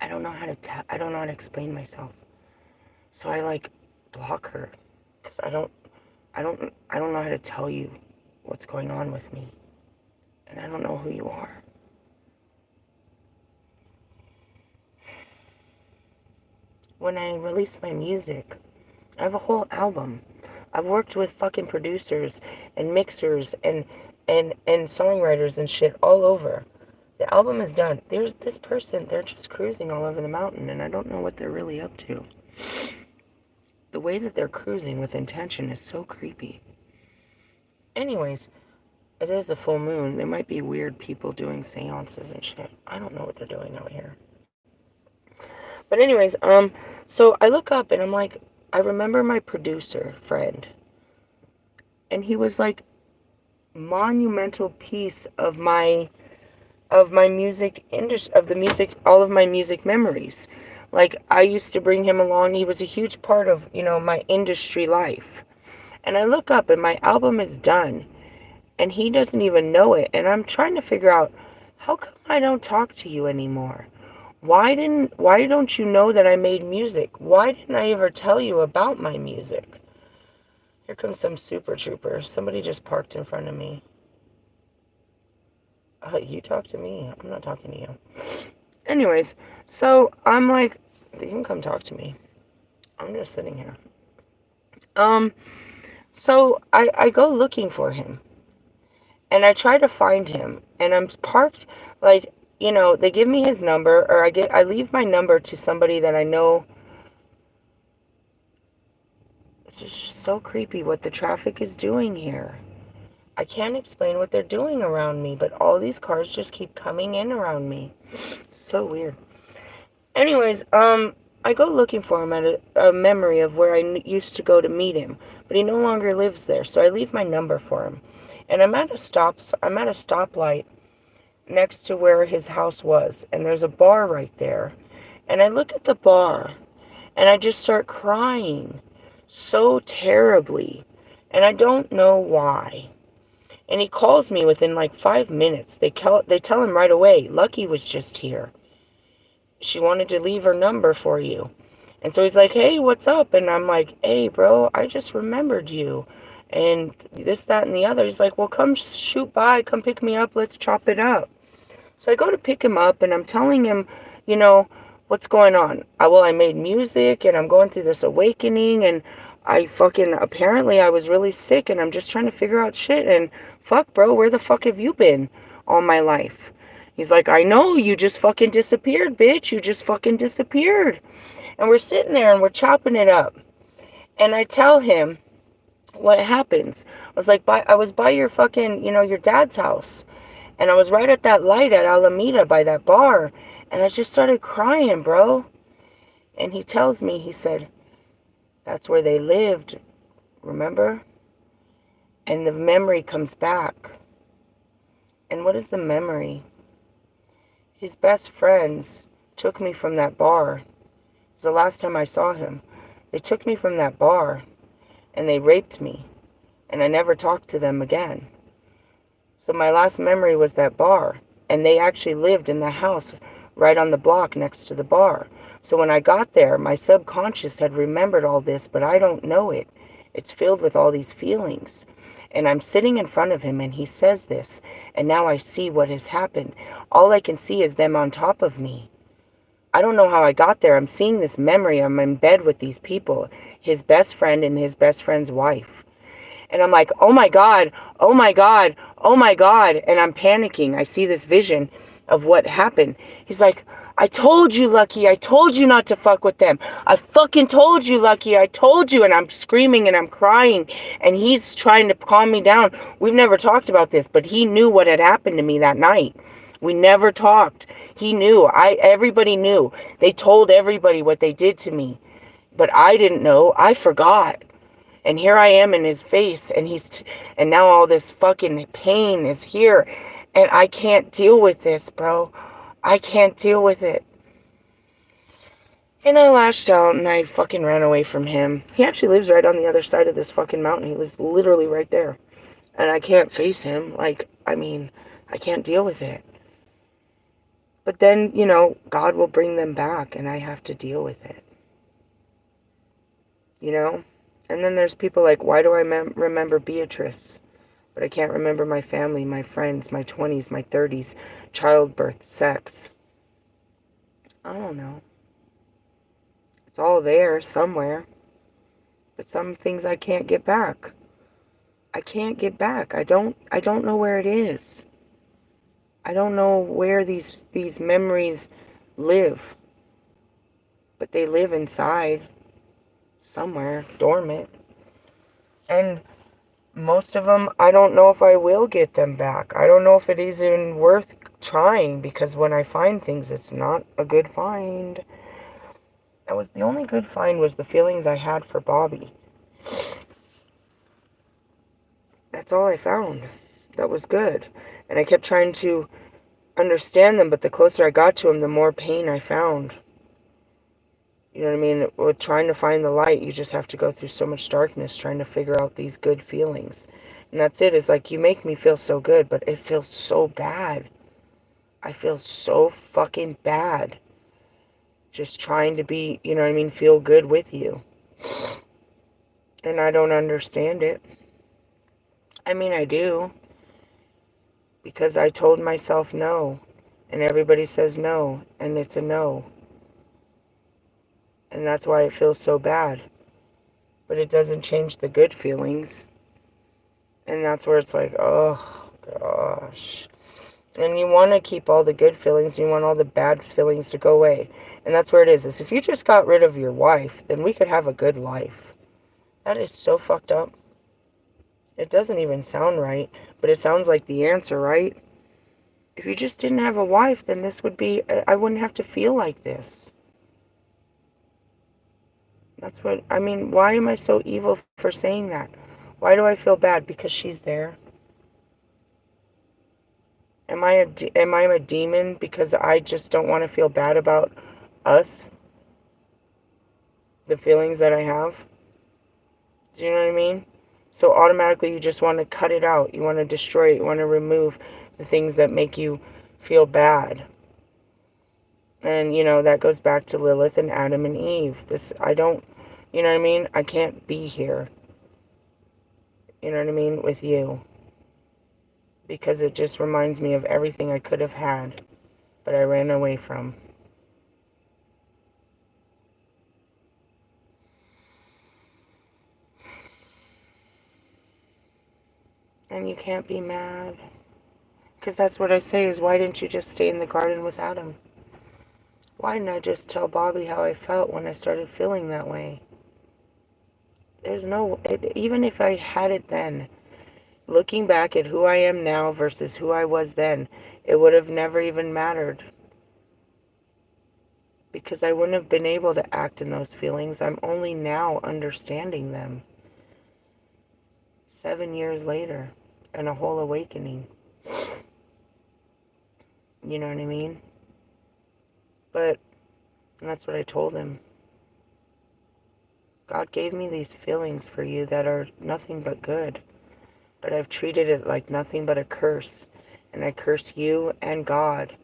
I don't know how to explain myself. So I like block her because I don't know how to tell you what's going on with me, and I don't know who you are. When I release my music, I have a whole album. I've worked with fucking producers and mixers and songwriters and shit all over. The album is done. There's this person, they're just cruising all over the mountain, and I don't know what they're really up to. The way that they're cruising with intention is so creepy. Anyways, it is a full moon. There might be weird people doing seances and shit. I don't know what they're doing out here. But anyways, so I look up and I'm like, I remember my producer friend. And he was like monumental piece of my music industry, all of my music memories. Like, I used to bring him along. He was a huge part of, my industry life. And I look up and my album is done. And he doesn't even know it. And I'm trying to figure out, how come I don't talk to you anymore? Why don't you know that I made music? Why didn't I ever tell you about my music? Here comes some super trooper. Somebody just parked in front of me. You talk to me. I'm not talking to you. Anyways, so I'm like, you can come talk to me. I'm just sitting here. So I go looking for him. And I try to find him. And I'm parked, like, they give me his number, or I leave my number to somebody that I know. It's just so creepy what the traffic is doing here. I can't explain what they're doing around me, but all these cars just keep coming in around me. It's so weird. Anyways, I go looking for him at a memory of where I used to go to meet him, but he no longer lives there, so I leave my number for him. And I'm at a stoplight next to where his house was, and there's a bar right there. And I look at the bar, and I just start crying so terribly, and I don't know why. And he calls me within like 5 minutes. They tell him right away, Lucky was just here. She wanted to leave her number for you. And so he's like, hey, what's up? And I'm like, hey, bro, I just remembered you. and this, that, and the other. He's like, well, come shoot by, come pick me up, let's chop it up. So I go to pick him up, and I'm telling him, you know, what's going on. I made music, and I'm going through this awakening, and apparently I was really sick, and I'm just trying to figure out shit, and fuck, bro, where the fuck have you been all my life? He's like, I know, you just fucking disappeared, bitch. You just fucking disappeared. And we're sitting there, and we're chopping it up. And I tell him what happens. I was like, I was by your fucking, your dad's house. And I was right at that light at Alameda by that bar. And I just started crying, bro. And he tells me, he said, that's where they lived, remember? And the memory comes back. And what is the memory? His best friends took me from that bar. It was the last time I saw him. They took me from that bar, and they raped me. And I never talked to them again. So my last memory was that bar. And they actually lived in the house right on the block next to the bar. So when I got there, my subconscious had remembered all this, but I don't know it. It's filled with all these feelings. And I'm sitting in front of him, and he says this, and now I see what has happened. All I can see is them on top of me. I don't know how I got there. I'm seeing this memory. I'm in bed with these people, his best friend and his best friend's wife. And I'm like, oh my God, oh my God, oh my God. And I'm panicking. I see this vision of what happened. He's like, I told you, Lucky. I told you not to fuck with them. I fucking told you, Lucky. I told you. And I'm screaming and I'm crying. And he's trying to calm me down. We've never talked about this, but he knew what had happened to me that night. We never talked. He knew. Everybody knew. They told everybody what they did to me. But I didn't know. I forgot. And here I am in his face, and and now all this fucking pain is here, and I can't deal with this, bro. I can't deal with it. And I lashed out, and I fucking ran away from him. He actually lives right on the other side of this fucking mountain. He lives literally right there. And I can't face him. I can't deal with it. But then, God will bring them back, and I have to deal with it. And then there's people like, why do I remember Beatrice? But I can't remember my family, my friends, my 20s, my 30s, childbirth, sex. I don't know. It's all there somewhere. But some things I can't get back. I can't get back. I don't know where it is. I don't know where these memories live. But they live inside. Somewhere, dormant. And most of them, I don't know if I will get them back. I don't know if it is even worth trying, because when I find things, it's not a good find. The only good find was the feelings I had for Bobby. That's all I found. That was good. And I kept trying to understand them, but the closer I got to him, the more pain I found. You know what I mean? With trying to find the light, you just have to go through so much darkness trying to figure out these good feelings. And that's it. It's like, you make me feel so good, but it feels so bad. I feel so fucking bad. Just trying to be, feel good with you. And I don't understand it. I do. Because I told myself no. And everybody says no. And it's a no. And that's why it feels so bad. But it doesn't change the good feelings. And that's where it's like, oh, gosh. And you want to keep all the good feelings. You want all the bad feelings to go away. And that's where it is if you just got rid of your wife, then we could have a good life. That is so fucked up. It doesn't even sound right. But it sounds like the answer, right? If you just didn't have a wife, then I wouldn't have to feel like this. That's why am I so evil for saying that? Why do I feel bad? Because she's there. Am I a demon because I just don't want to feel bad about us? The feelings that I have? Do you know what I mean? So automatically you just want to cut it out. You want to destroy it. You want to remove the things that make you feel bad. And, that goes back to Lilith and Adam and Eve. You know what I mean? I can't be here. You know what I mean? With you. Because it just reminds me of everything I could have had, but I ran away from. And you can't be mad. Because that's what I say is, why didn't you just stay in the garden with Adam? Why didn't I just tell Bobby how I felt when I started feeling that way? There's no, even if I had it then, looking back at who I am now versus who I was then, it would have never even mattered. Because I wouldn't have been able to act in those feelings. I'm only now understanding them. 7 years later, and a whole awakening. You know what I mean? But that's what I told him. God gave me these feelings for you that are nothing but good. But I've treated it like nothing but a curse. And I curse you and God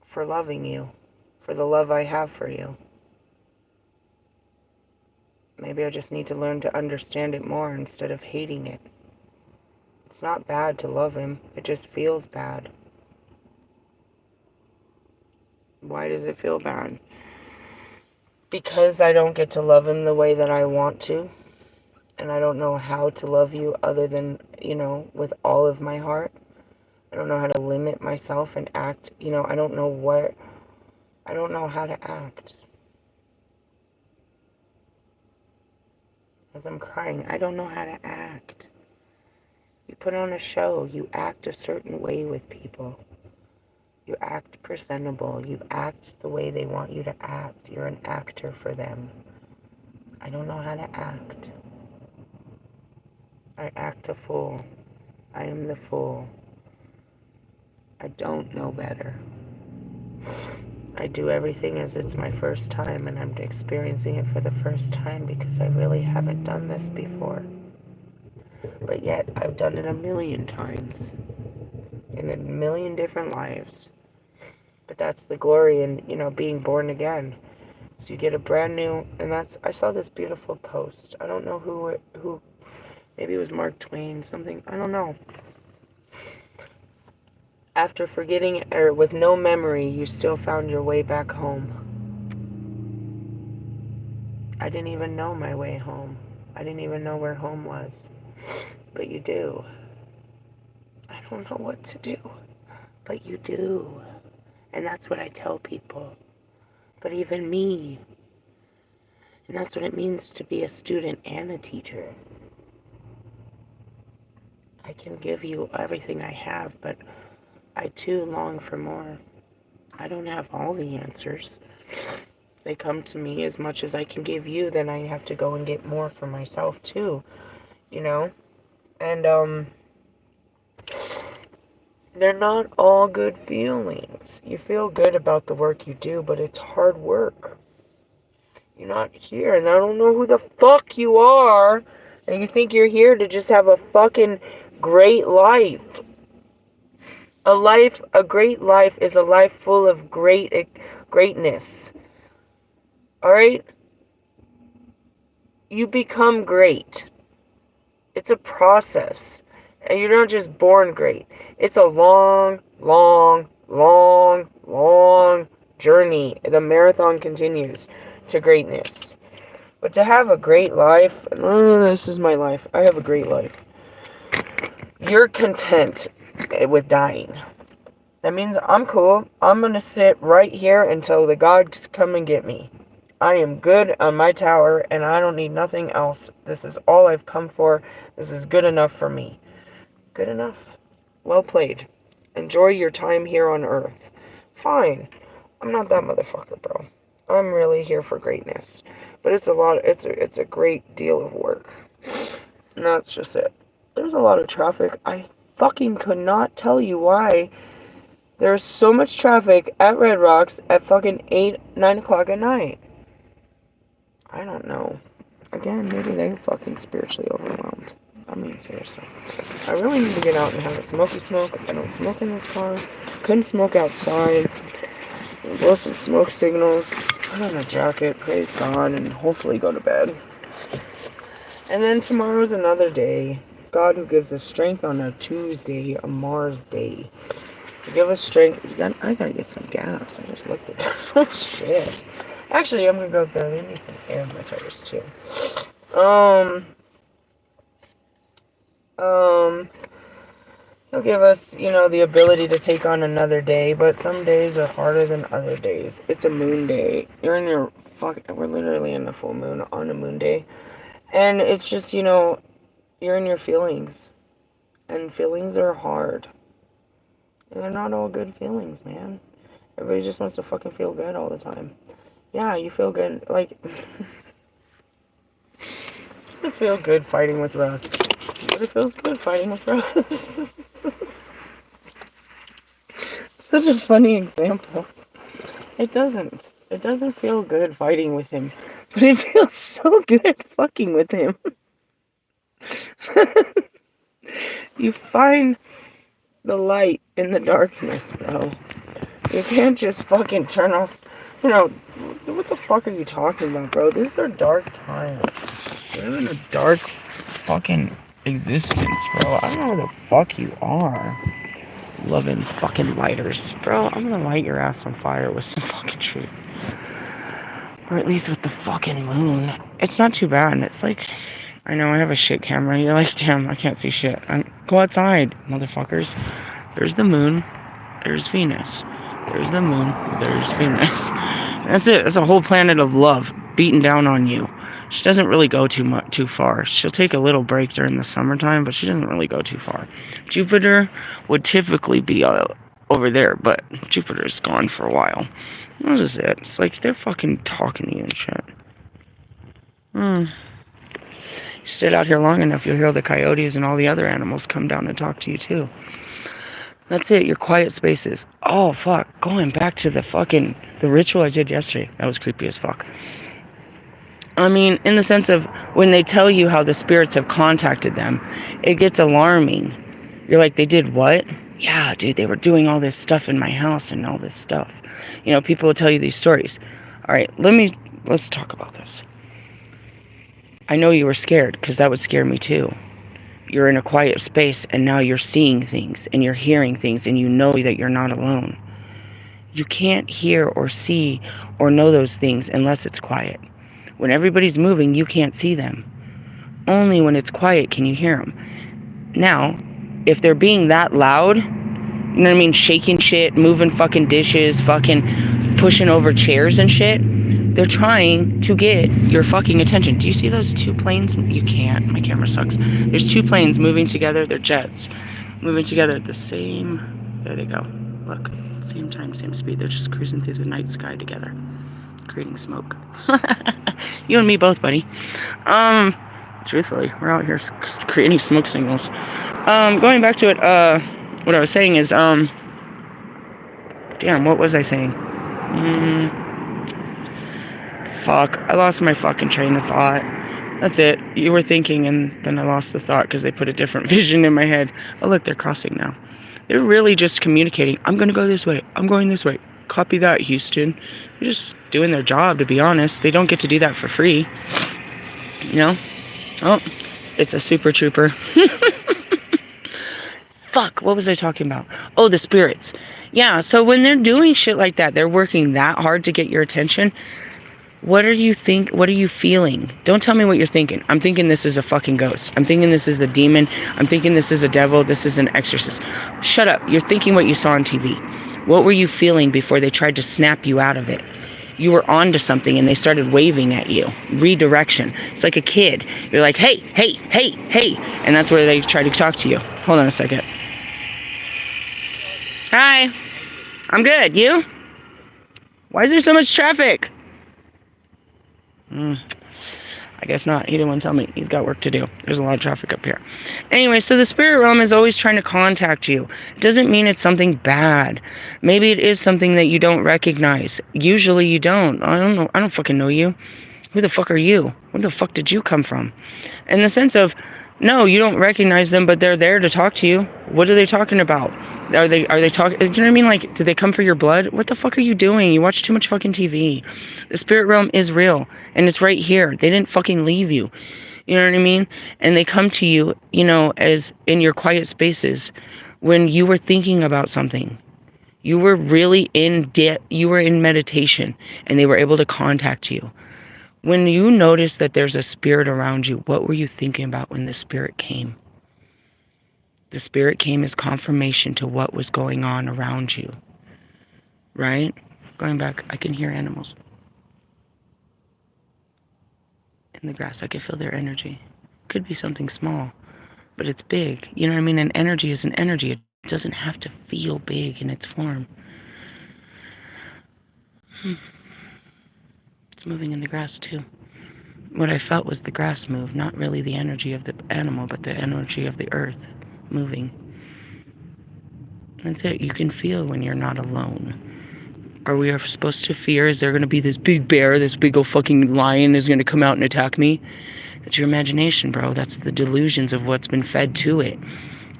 for loving you, for the love I have for you. Maybe I just need to learn to understand it more instead of hating it. It's not bad to love him. It just feels bad. Why does it feel bad? Because I don't get to love him the way that I want to. And I don't know how to love you other than, with all of my heart. I don't know how to limit myself and act. I don't know how to act. As I'm crying, I don't know how to act. You put on a show, you act a certain way with people. You act presentable. You act the way they want you to act. You're an actor for them. I don't know how to act. I act a fool. I am the fool. I don't know better. I do everything as it's my first time, and I'm experiencing it for the first time because I really haven't done this before. But yet, I've done it 1,000,000 times. In 1,000,000 different lives. But that's the glory in, being born again. So you get a brand new, and I saw this beautiful post. I don't know who, maybe it was Mark Twain, something, I don't know. After forgetting, or with no memory, you still found your way back home. I didn't even know my way home. I didn't even know where home was. But you do. I don't know what to do. But you do. And that's what I tell people. But even me. And that's what it means to be a student and a teacher. I can give you everything I have, but I too long for more. I don't have all the answers. They come to me as much as I can give you, then I have to go and get more for myself too. And they're not all good feelings. You feel good about the work you do, but it's hard work. You're not here, and I don't know who the fuck you are, and you think you're here to just have a fucking great life. A great life is a life full of greatness. Alright? You become great. It's a process. And you're not just born great. It's a long, long, long, long journey. The marathon continues to greatness. But to have a great life, this is my life. I have a great life. You're content with dying. That means I'm cool. I'm going to sit right here until the gods come and get me. I am good on my tower, and I don't need nothing else. This is all I've come for. This is good enough for me. Good enough. Well played. Enjoy your time here on Earth. Fine. I'm not that motherfucker, bro. I'm really here for greatness. But it's a great deal of work. And that's just it. There's a lot of traffic. I fucking could not tell you why there's so much traffic at Red Rocks at fucking 9 o'clock at night. I don't know. Again, maybe they're fucking spiritually overwhelmed. I mean, seriously. I really need to get out and have a smoky smoke. I don't smoke in this car. Couldn't smoke outside. Blow some smoke signals. Put on a jacket. Praise God. And hopefully go to bed. And then tomorrow's another day. God who gives us strength on a Tuesday, a Mars day. Give us strength. I gotta get some gas. I just looked at that. Oh, shit. Actually, I'm gonna go up there. They need some air in my tires, too. He'll give us, you know, the ability to take on another day, but some days are harder than other days. It's a moon day. You're in your we're literally in a full moon on a moon day. And it's just, you know, you're in your feelings. And feelings are hard. And they're not all good feelings, man. Everybody just wants to fucking feel good all the time. Yeah, you feel good, like... I feel good fighting with Russ. But it feels good fighting with Russ. Such a funny example. It doesn't. It doesn't feel good fighting with him. But it feels so good fucking with him. You find the light in the darkness, bro. You can't just fucking turn off... You know, what the fuck are you talking about, bro? These are dark times. We're in a dark fucking existence, bro. I don't know where the fuck you are. Loving fucking lighters. Bro, I'm gonna light your ass on fire with some fucking shit. Or at least with the fucking moon. It's not too bad. It's like... I know I have a shit camera. You're like, damn, I can't see shit. Go outside, motherfuckers. There's the moon. There's Venus. There's the moon. There's Venus. That's it. That's a whole planet of love beating down on you. She doesn't really go too far. She'll take a little break during the summertime, but she doesn't really go too far. Jupiter would typically be over there, but Jupiter's gone for a while. That's just it. It's like they're fucking talking to you and shit. You sit out here long enough, you'll hear the coyotes and all the other animals come down and talk to you too. That's it, your quiet spaces. Oh, fuck. Going back to the ritual I did yesterday. That was creepy as fuck. I mean, in the sense of when they tell you how the spirits have contacted them, it gets alarming. You're like, they did what? Yeah, dude, they were doing all this stuff in my house and all this stuff. You know, people will tell you these stories. All right, let's talk about this. I know you were scared, because that would scare me too. You're in a quiet space, and now you're seeing things, and you're hearing things, and you know that you're not alone. You can't hear or see or know those things unless it's quiet. When everybody's moving, you can't see them. Only when it's quiet can you hear them. Now, if they're being that loud, you know what I mean, shaking shit, moving fucking dishes, fucking pushing over chairs and shit, they're trying to get your fucking attention. Do you see those two planes? You can't. My camera sucks. There's two planes moving together. They're jets. Moving together at the same... There they go. Look. Same time, same speed. They're just cruising through the night sky together. Creating smoke. You and me both, buddy. Truthfully, we're out here creating smoke signals. Going back to it, what I was saying is, damn, what was I saying? Fuck, I lost my fucking train of thought. That's it. You were thinking, and then I lost the thought because they put a different vision in my head. Oh, look, they're crossing now. They're really just communicating. I'm going to go this way. I'm going this way. Copy that, Houston. They're just doing their job, to be honest. They don't get to do that for free. You know? Oh, it's a super trooper. Fuck, what was I talking about? Oh, the spirits. Yeah, so when they're doing shit like that, they're working that hard to get your attention. What are you feeling? Don't tell me what you're thinking. I'm thinking this is a fucking ghost. I'm thinking this is a demon. I'm thinking this is a devil. This is an exorcist. Shut up. You're thinking what you saw on TV. What were you feeling before they tried to snap you out of it? You were onto something and they started waving at you. Redirection. It's like a kid. You're like, hey, hey, hey, hey. And that's where they try to talk to you. Hold on a second. Hi. I'm good. You? Why is there so much traffic? I guess not. He didn't want to tell me. He's got work to do. There's a lot of traffic up here. Anyway, so the spirit realm is always trying to contact you. It doesn't mean it's something bad. Maybe it is something that you don't recognize. Usually you don't. I don't know. I don't fucking know you. Who the fuck are you? Where the fuck did you come from? In the sense of, no, you don't recognize them, but they're there to talk to you. What are they talking about? Are they talking? You know what I mean? Like, did they come for your blood? What the fuck are you doing? You watch too much fucking TV. The spirit realm is real, and it's right here. They didn't fucking leave you. You know what I mean? And they come to you, you know, as in your quiet spaces when you were thinking about something. You were really you were in meditation, and they were able to contact you. When you notice that there's a spirit around you, what were you thinking about when the spirit came? The spirit came as confirmation to what was going on around you, right? Going back, I can hear animals in the grass. I can feel their energy. Could be something small, but it's big. You know what I mean? And energy is an energy. It doesn't have to feel big in its form. It's moving in the grass too. What I felt was the grass move, not really the energy of the animal, but the energy of the earth moving. That's it. You can feel when you're not alone. Are we supposed to fear? Is there going to be this big bear, this big old fucking lion is going to come out and attack me? It's your imagination, bro. That's the delusions of what's been fed to it.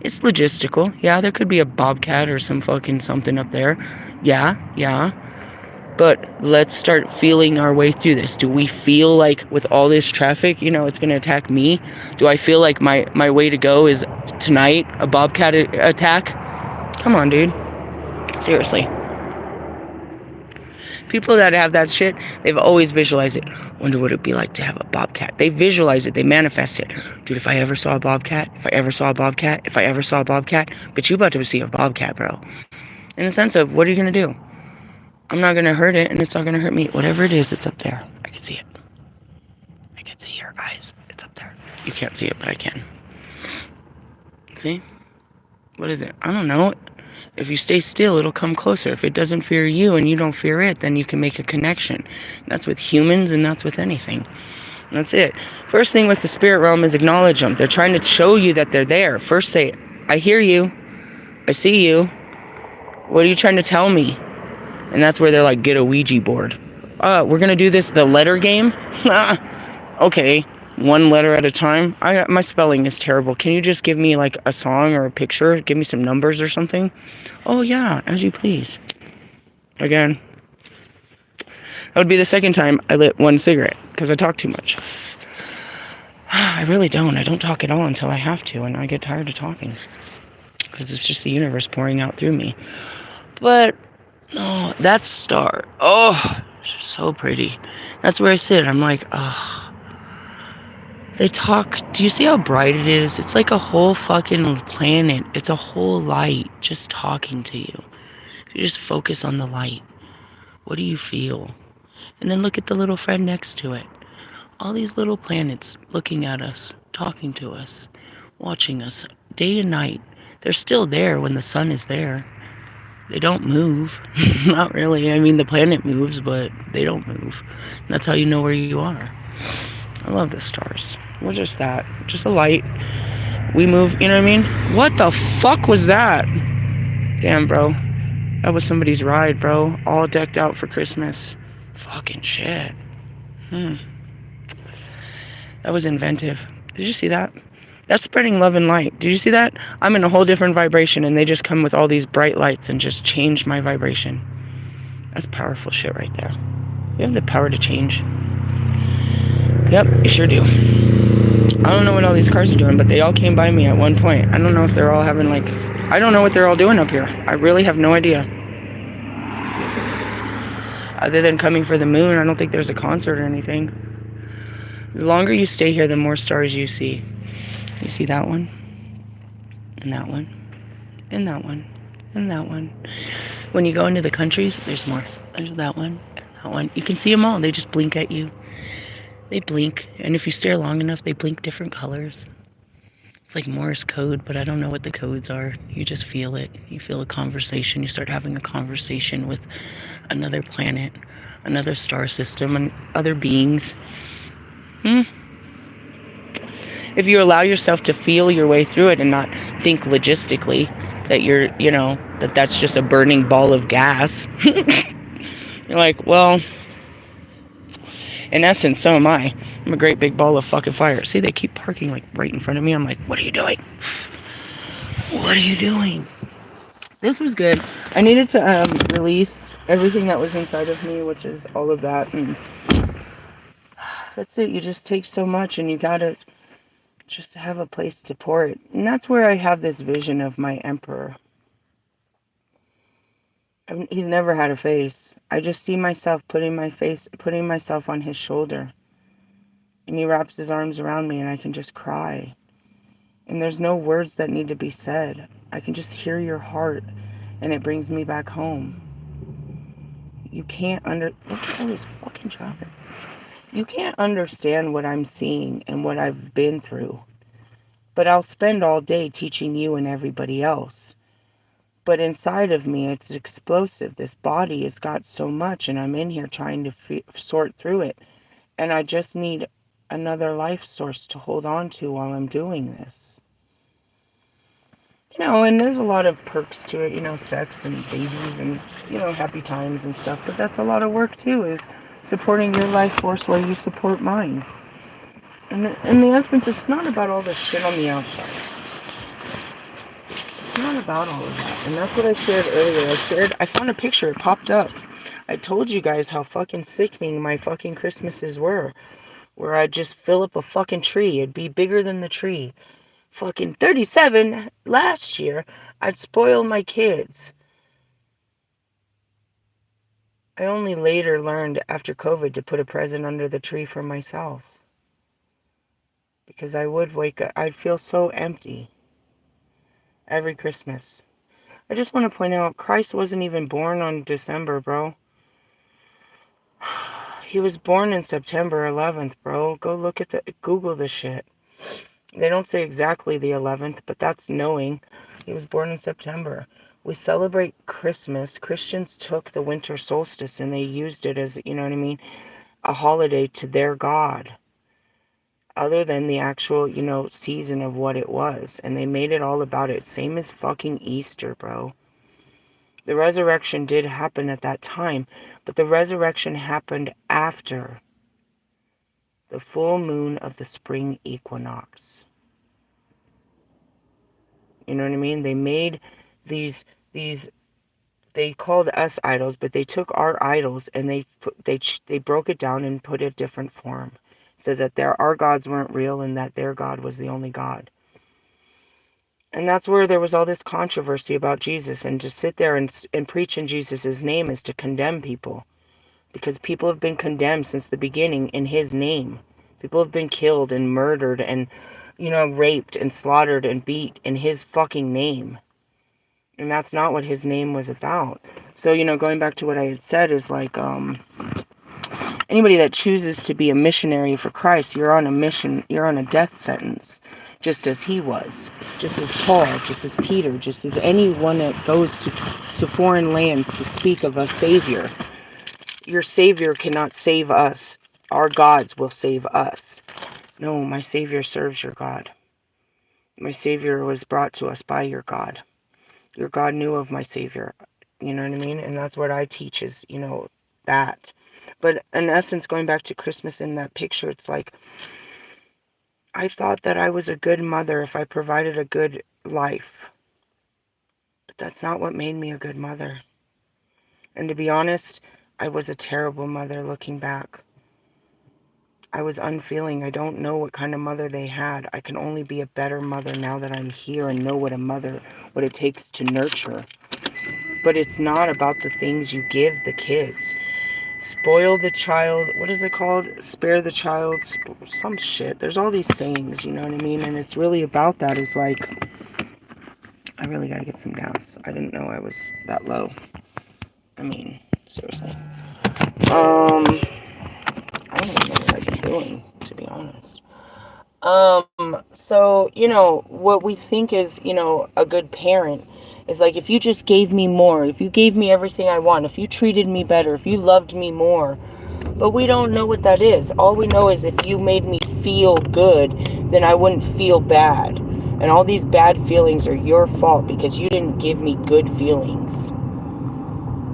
It's logistical. Yeah, there could be a bobcat or some fucking something up there. Yeah. But let's start feeling our way through this. Do we feel like with all this traffic, you know, it's going to attack me? Do I feel like my way to go is tonight, a bobcat attack? Come on, dude. Seriously. People that have that shit, they've always visualized it. Wonder what it'd be like to have a bobcat. They visualize it. They manifest it. Dude, if I ever saw a bobcat, but you about to see a bobcat, bro. In the sense of, what are you going to do? I'm not going to hurt it, and it's not going to hurt me. Whatever it is, it's up there. I can see it. I can see your eyes. It's up there. You can't see it, but I can. See? What is it? I don't know. If you stay still, it'll come closer. If it doesn't fear you and you don't fear it, then you can make a connection. That's with humans, and that's with anything. And that's it. First thing with the spirit realm is acknowledge them. They're trying to show you that they're there. First say, I hear you. I see you. What are you trying to tell me? And that's where they're like, get a Ouija board. We're going to do this, the letter game? Okay, one letter at a time. My spelling is terrible. Can you just give me like a song or a picture? Give me some numbers or something? Oh yeah, as you please. Again. That would be the second time I lit one cigarette, because I talk too much. I really don't. I don't talk at all until I have to, and I get tired of talking. Because it's just the universe pouring out through me. But... oh, that star. Oh, so pretty. That's where I sit. I'm like, oh. They talk. Do you see how bright it is? It's like a whole fucking planet. It's a whole light just talking to you. If you just focus on the light, what do you feel? And then look at the little friend next to it. All these little planets looking at us, talking to us, watching us day and night. They're still there when the sun is there. They don't move. Not really. I mean, the planet moves, but they don't move. And that's how you know where you are. I love the stars. We're just that. Just a light. We move, you know what I mean? What the fuck was that? Damn, bro. That was somebody's ride, bro. All decked out for Christmas. Fucking shit. That was inventive. Did you see that? That's spreading love and light. Did you see that? I'm in a whole different vibration, and they just come with all these bright lights and just change my vibration. That's powerful shit right there. You have the power to change. Yep, you sure do. I don't know what all these cars are doing, but they all came by me at one point. I don't know if they're all having like... I don't know what they're all doing up here. I really have no idea. Other than coming for the moon, I don't think there's a concert or anything. The longer you stay here, the more stars you see. You see that one? And that one? And that one? And that one? When you go into the countries, there's more. There's that one and that one. You can see them all. They just blink at you. They blink. And if you stare long enough, they blink different colors. It's like Morse code, but I don't know what the codes are. You just feel it. You feel a conversation. You start having a conversation with another planet, another star system, and other beings. If you allow yourself to feel your way through it and not think logistically that you're, you know, that's just a burning ball of gas. You're like, well, in essence, so am I. I'm a great big ball of fucking fire. See, they keep parking like right in front of me. I'm like, what are you doing? What are you doing? This was good. I needed to release everything that was inside of me, which is all of that. And that's it. You just take so much and you gotta just have a place to pour it. And that's where I have this vision of my emperor. He's never had a face. I just see myself putting myself on his shoulder. And he wraps his arms around me and I can just cry. And there's no words that need to be said. I can just hear your heart and it brings me back home. You can't look at all this fucking traffic. You can't understand what I'm seeing and what I've been through. But I'll spend all day teaching you and everybody else. But inside of me, it's explosive. This body has got so much, and I'm in here trying to sort through it. And I just need another life source to hold on to while I'm doing this. You know, and there's a lot of perks to it, you know, sex and babies and, you know, happy times and stuff. But that's a lot of work, too, is supporting your life force while you support mine. And in the essence, it's not about all this shit on the outside. It's not about all of that. And that's what I shared earlier. I found a picture. It popped up. I told you guys how fucking sickening my fucking Christmases were. Where I'd just fill up a fucking tree. It'd be bigger than the tree. Fucking 37 last year. I'd spoil my kids. I only later learned after COVID to put a present under the tree for myself. Because I would wake up. I'd feel so empty. Every Christmas. I just want to point out, Christ wasn't even born on December, bro. He was born in September 11th, bro. Go look at Google this shit. They don't say exactly the 11th, but that's knowing. He was born in September. We celebrate Christmas. Christians took the winter solstice and they used it as, you know what I mean, a holiday to their God. Other than the actual, you know, season of what it was. And they made it all about it. Same as fucking Easter, bro. The resurrection did happen at that time. But the resurrection happened after the full moon of the spring equinox. You know what I mean? They made these they called us idols, but they took our idols and they broke it down and put a different form. So that our gods weren't real and that their God was the only God. And that's where there was all this controversy about Jesus. And to sit there and preach in Jesus' name is to condemn people. Because people have been condemned since the beginning in his name. People have been killed and murdered and, you know, raped and slaughtered and beat in his fucking name. And that's not what his name was about. So, you know, going back to what I had said is like, anybody that chooses to be a missionary for Christ, you're on a mission, you're on a death sentence, just as he was, just as Paul, just as Peter, just as anyone that goes to foreign lands to speak of a Savior. Your Savior cannot save us. Our gods will save us. No, my Savior serves your God. My Savior was brought to us by your God. Your God knew of my Savior. You know what I mean? And that's what I teach is, you know, that. But in essence, going back to Christmas in that picture, it's like, I thought that I was a good mother if I provided a good life. But that's not what made me a good mother. And to be honest, I was a terrible mother looking back. I was unfeeling. I don't know what kind of mother they had. I can only be a better mother now that I'm here and know what it takes to nurture. But it's not about the things you give the kids. Spoil the child, what is it called? Spare the child, some shit. There's all these sayings, you know what I mean? And it's really about that. It's like, I really gotta get some gas. I didn't know I was that low. I mean, seriously. I don't even know what I've been doing, to be honest. So, you know, what we think is, you know, a good parent is like, if you just gave me more, if you gave me everything I want, if you treated me better, if you loved me more. But we don't know what that is. All we know is if you made me feel good, then I wouldn't feel bad. And all these bad feelings are your fault because you didn't give me good feelings.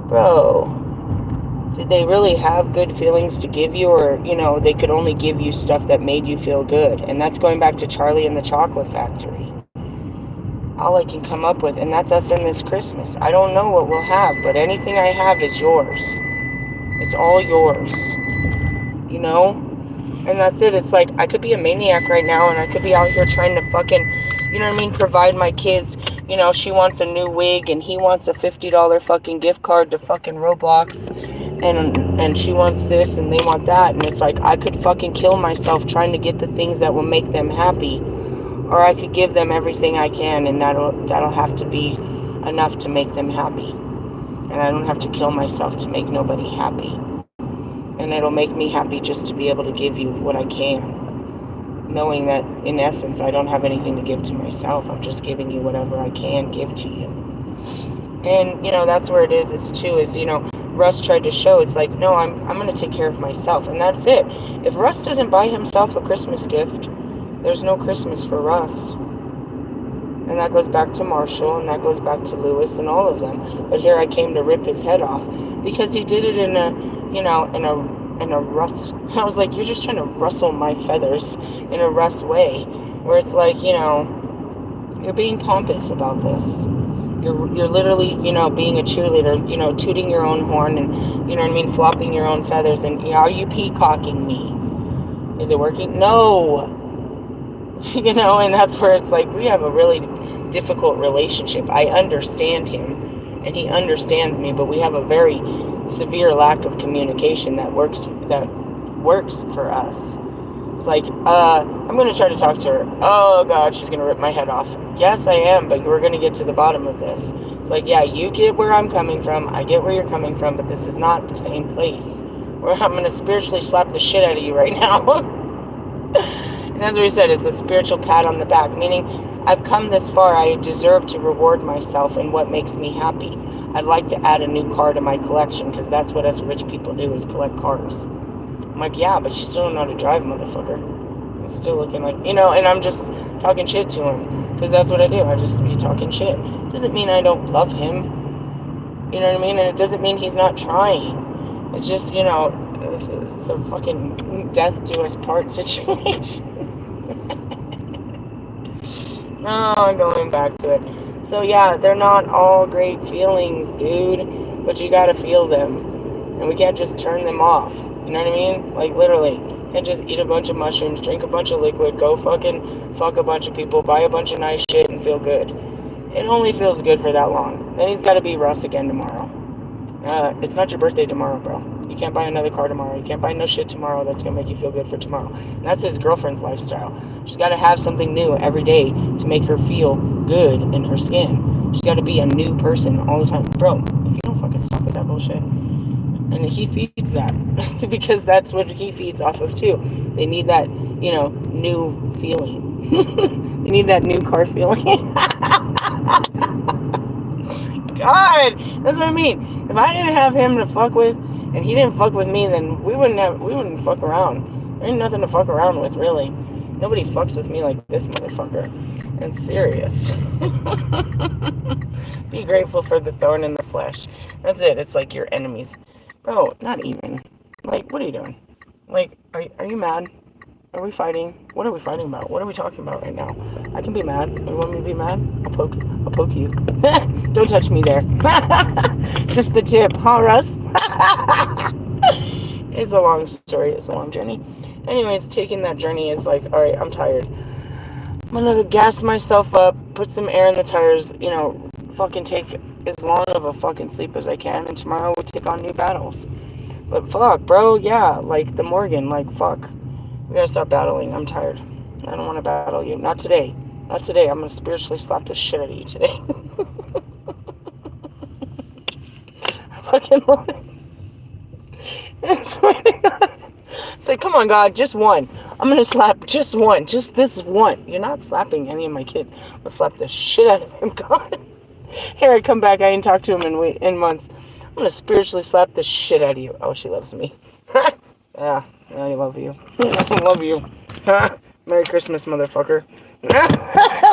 Bro, did they really have good feelings to give you? Or, you know, they could only give you stuff that made you feel good. And that's going back to Charlie and the Chocolate Factory. all I can come up with, and that's us in this Christmas. I don't know what we'll have, but anything I have is yours. It's all yours, you know? And that's it. It's like, I could be a maniac right now, and I could be out here trying to fucking, you know what I mean, provide my kids, you know, she wants a new wig, and he wants a $50 fucking gift card to fucking Roblox, and she wants this, and they want that, and it's like, I could fucking kill myself trying to get the things that will make them happy, or I could give them everything I can, and that'll have to be enough to make them happy, and I don't have to kill myself to make nobody happy. And it'll make me happy just to be able to give you what I can, knowing that in essence I don't have anything to give to myself. I'm just giving you whatever I can give to you. And you know, that's where it is too, is, you know, Russ tried to show, it's like, no, I'm going to take care of myself, and that's it. If Russ doesn't buy himself a Christmas gift, there's no Christmas for Russ. And that goes back to Marshall, and that goes back to Lewis and all of them. But here I came to rip his head off because he did it in a, you know, in a Russ. I was like, you're just trying to rustle my feathers in a Russ way, where it's like, you know, you're being pompous about this. You're literally, you know, being a cheerleader, you know, tooting your own horn, and, you know what I mean, flopping your own feathers, and, you know, are you peacocking me? Is it working? No. You know, and that's where it's like, we have a really difficult relationship. I understand him, and he understands me, but we have a very severe lack of communication that works for us. It's like, I'm going to try to talk to her. Oh, God, she's going to rip my head off. Yes, I am, but we're going to get to the bottom of this. It's like, yeah, you get where I'm coming from. I get where you're coming from, but this is not the same place. Where I'm going to spiritually slap the shit out of you right now. And that's what he said. It's a spiritual pat on the back, meaning I've come this far. I deserve to reward myself in what makes me happy. I'd like to add a new car to my collection, because that's what us rich people do, is collect cars. I'm like, yeah, but you still don't know how to drive, motherfucker. It's still looking like, you know, and I'm just talking shit to him, because that's what I do. I just be talking shit. Doesn't mean I don't love him. You know what I mean? And it doesn't mean he's not trying. It's just, you know, it's a fucking death do us part situation. No, I'm going back to it. So yeah, they're not all great feelings, dude, but you gotta feel them, and we can't just turn them off. You know what I mean? Like, literally, you can't just eat a bunch of mushrooms, drink a bunch of liquid, go fucking fuck a bunch of people, buy a bunch of nice shit, and feel good. It only feels good for that long. Then he's gotta be Russ again tomorrow. It's not your birthday tomorrow, bro. You can't buy another car tomorrow. You can't buy no shit tomorrow that's going to make you feel good for tomorrow. And that's his girlfriend's lifestyle. She's got to have something new every day to make her feel good in her skin. She's got to be a new person all the time. Bro, if you don't fucking stop with that bullshit. And he feeds that. Because that's what he feeds off of, too. They need that, you know, new feeling. They need that new car feeling. God, that's what I mean. If I didn't have him to fuck with, and he didn't fuck with me, then we wouldn't fuck around. There ain't nothing to fuck around with, really. Nobody fucks with me like this motherfucker. And serious. Be grateful for the thorn in the flesh. That's it. It's like your enemies. Bro, not even. Like, what are you doing? Like, are you mad? Are we fighting? What are we fighting about? What are we talking about right now? I can be mad. You want me to be mad? I'll poke you. Don't touch me there. Just the tip, huh, Russ? It's a long story. It's a long journey. Anyways, taking that journey is like, all right, I'm tired. I'm gonna gas myself up, put some air in the tires, you know, fucking take as long of a fucking sleep as I can, and tomorrow we'll take on new battles. But fuck, bro, yeah, like the Morgan, like, fuck. We gotta stop battling. I'm tired. I don't want to battle you. Not today. Not today. I'm gonna spiritually slap the shit out of you today. I fucking love it. I swear to God. It's like, come on, God, just one. I'm gonna slap just one. Just this one. You're not slapping any of my kids. I'm gonna slap the shit out of him, God. Here I come back. I ain't talked to him in months. I'm gonna spiritually slap the shit out of you. Oh, she loves me. Yeah. I love you. I love you. Merry Christmas, motherfucker.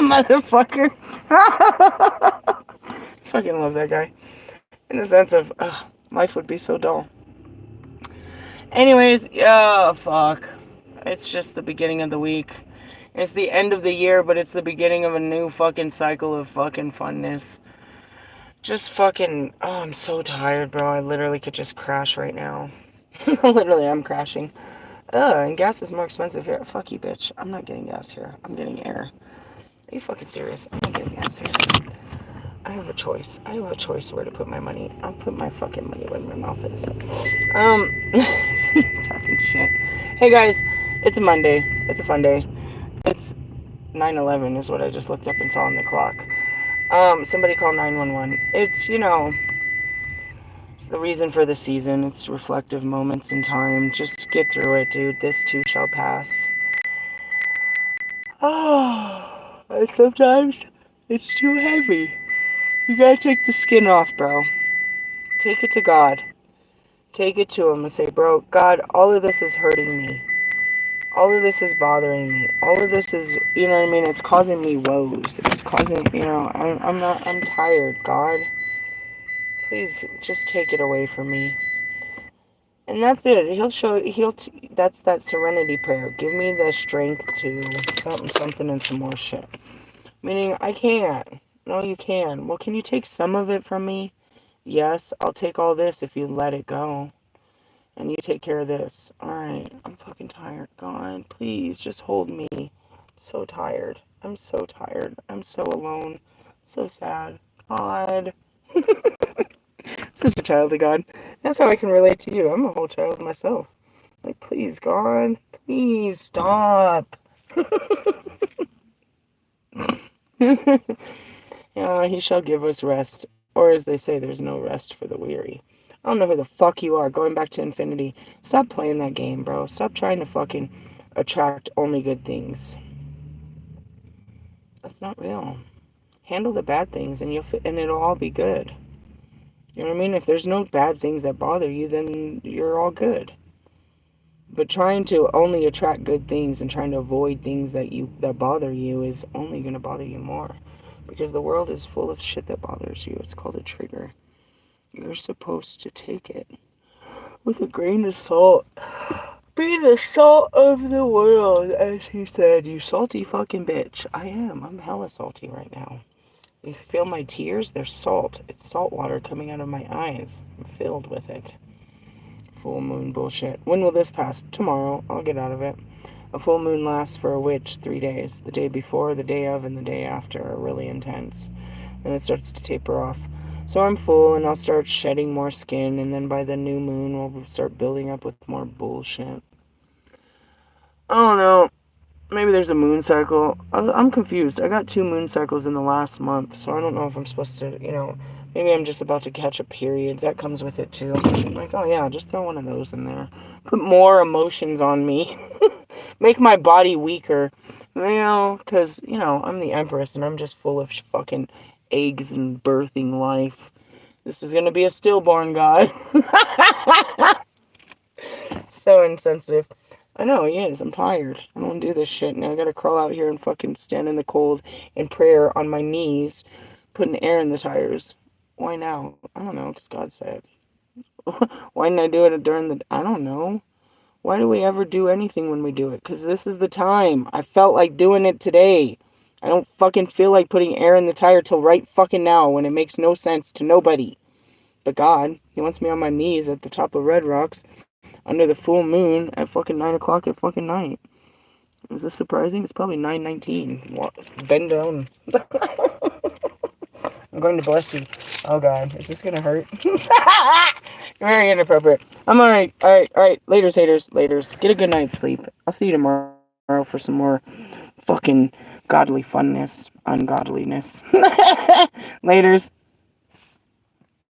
Motherfucker. Fucking love that guy. In the sense of, life would be so dull. Anyways, yeah, fuck. It's just the beginning of the week. It's the end of the year, but it's the beginning of a new fucking cycle of fucking funness. Just fucking, oh, I'm so tired, bro. I literally could just crash right now. Literally, I'm crashing. And gas is more expensive here. Fuck you, bitch. I'm not getting gas here. I'm getting air. Are you fucking serious? I'm not getting gas here. I have a choice. I have a choice where to put my money. I'll put my fucking money where my mouth is. Talking shit. Hey guys, it's a Monday. It's a fun day. It's 9/11 is what I just looked up and saw on the clock. Somebody call 911. It's, it's the reason for the season. It's reflective moments in time. Just get through it, dude. This too shall pass. Oh, and sometimes it's too heavy. You gotta take the skin off, bro. Take it to God. Take it to Him and say, bro, God, all of this is hurting me. All of this is bothering me. All of this is, you know what I mean? It's causing me woes. It's causing, I'm tired, God. Please just take it away from me. And that's it. That's that serenity prayer. Give me the strength to something, and some more shit. Meaning, I can't. No, you can. Well, can you take some of it from me? Yes, I'll take all this if you let it go. And you take care of this. Alright, I'm fucking tired. God, please, just hold me. I'm so tired. I'm so tired. I'm so alone. So sad. God. Such a child of God. That's how I can relate to you. I'm a whole child myself. Like, please, God. Please, stop. Yeah, He shall give us rest. Or as they say, there's no rest for the weary. I don't know who the fuck you are. Going back to infinity. Stop playing that game, bro. Stop trying to fucking attract only good things. That's not real. Handle the bad things and it'll all be good. You know what I mean? If there's no bad things that bother you, then you're all good. But trying to only attract good things and trying to avoid things that bother you is only going to bother you more. Because the world is full of shit that bothers you. It's called a trigger. You're supposed to take it with a grain of salt. Be the salt of the world, as He said. You salty fucking bitch. I am. I'm hella salty right now. You feel my tears? They're salt. It's salt water coming out of my eyes. I'm filled with it. Full moon bullshit. When will this pass? Tomorrow. I'll get out of it. A full moon lasts for a witch 3 days. The day before, the day of, and the day after are really intense. Then it starts to taper off. So I'm full, and I'll start shedding more skin, and then by the new moon, we'll start building up with more bullshit. I don't know. Maybe there's a moon cycle. I'm confused. I got 2 moon cycles in the last month, so I don't know if I'm supposed to, maybe I'm just about to catch a period. That comes with it, too. I'm like, oh, yeah, just throw one of those in there. Put more emotions on me. Make my body weaker. Because, I'm the Empress, and I'm just full of fucking eggs and birthing life. This is going to be a stillborn god. So insensitive. I know, he is. I'm tired. I don't want to do this shit. Now I gotta crawl out here and fucking stand in the cold in prayer on my knees, putting air in the tires. Why now? I don't know, because God said. Why didn't I do it during I don't know. Why do we ever do anything when we do it? Because this is the time. I felt like doing it today. I don't fucking feel like putting air in the tire till right fucking now when it makes no sense to nobody. But God, He wants me on my knees at the top of Red Rocks under the full moon at fucking 9 o'clock at fucking night. Is this surprising? It's probably 9:19. Bend down. I'm going to bless you. Oh God, is this gonna hurt? Very inappropriate. I'm alright. Alright. Laters, haters. Laters. Get a good night's sleep. I'll see you tomorrow for some more fucking godly funness, ungodliness. Laters.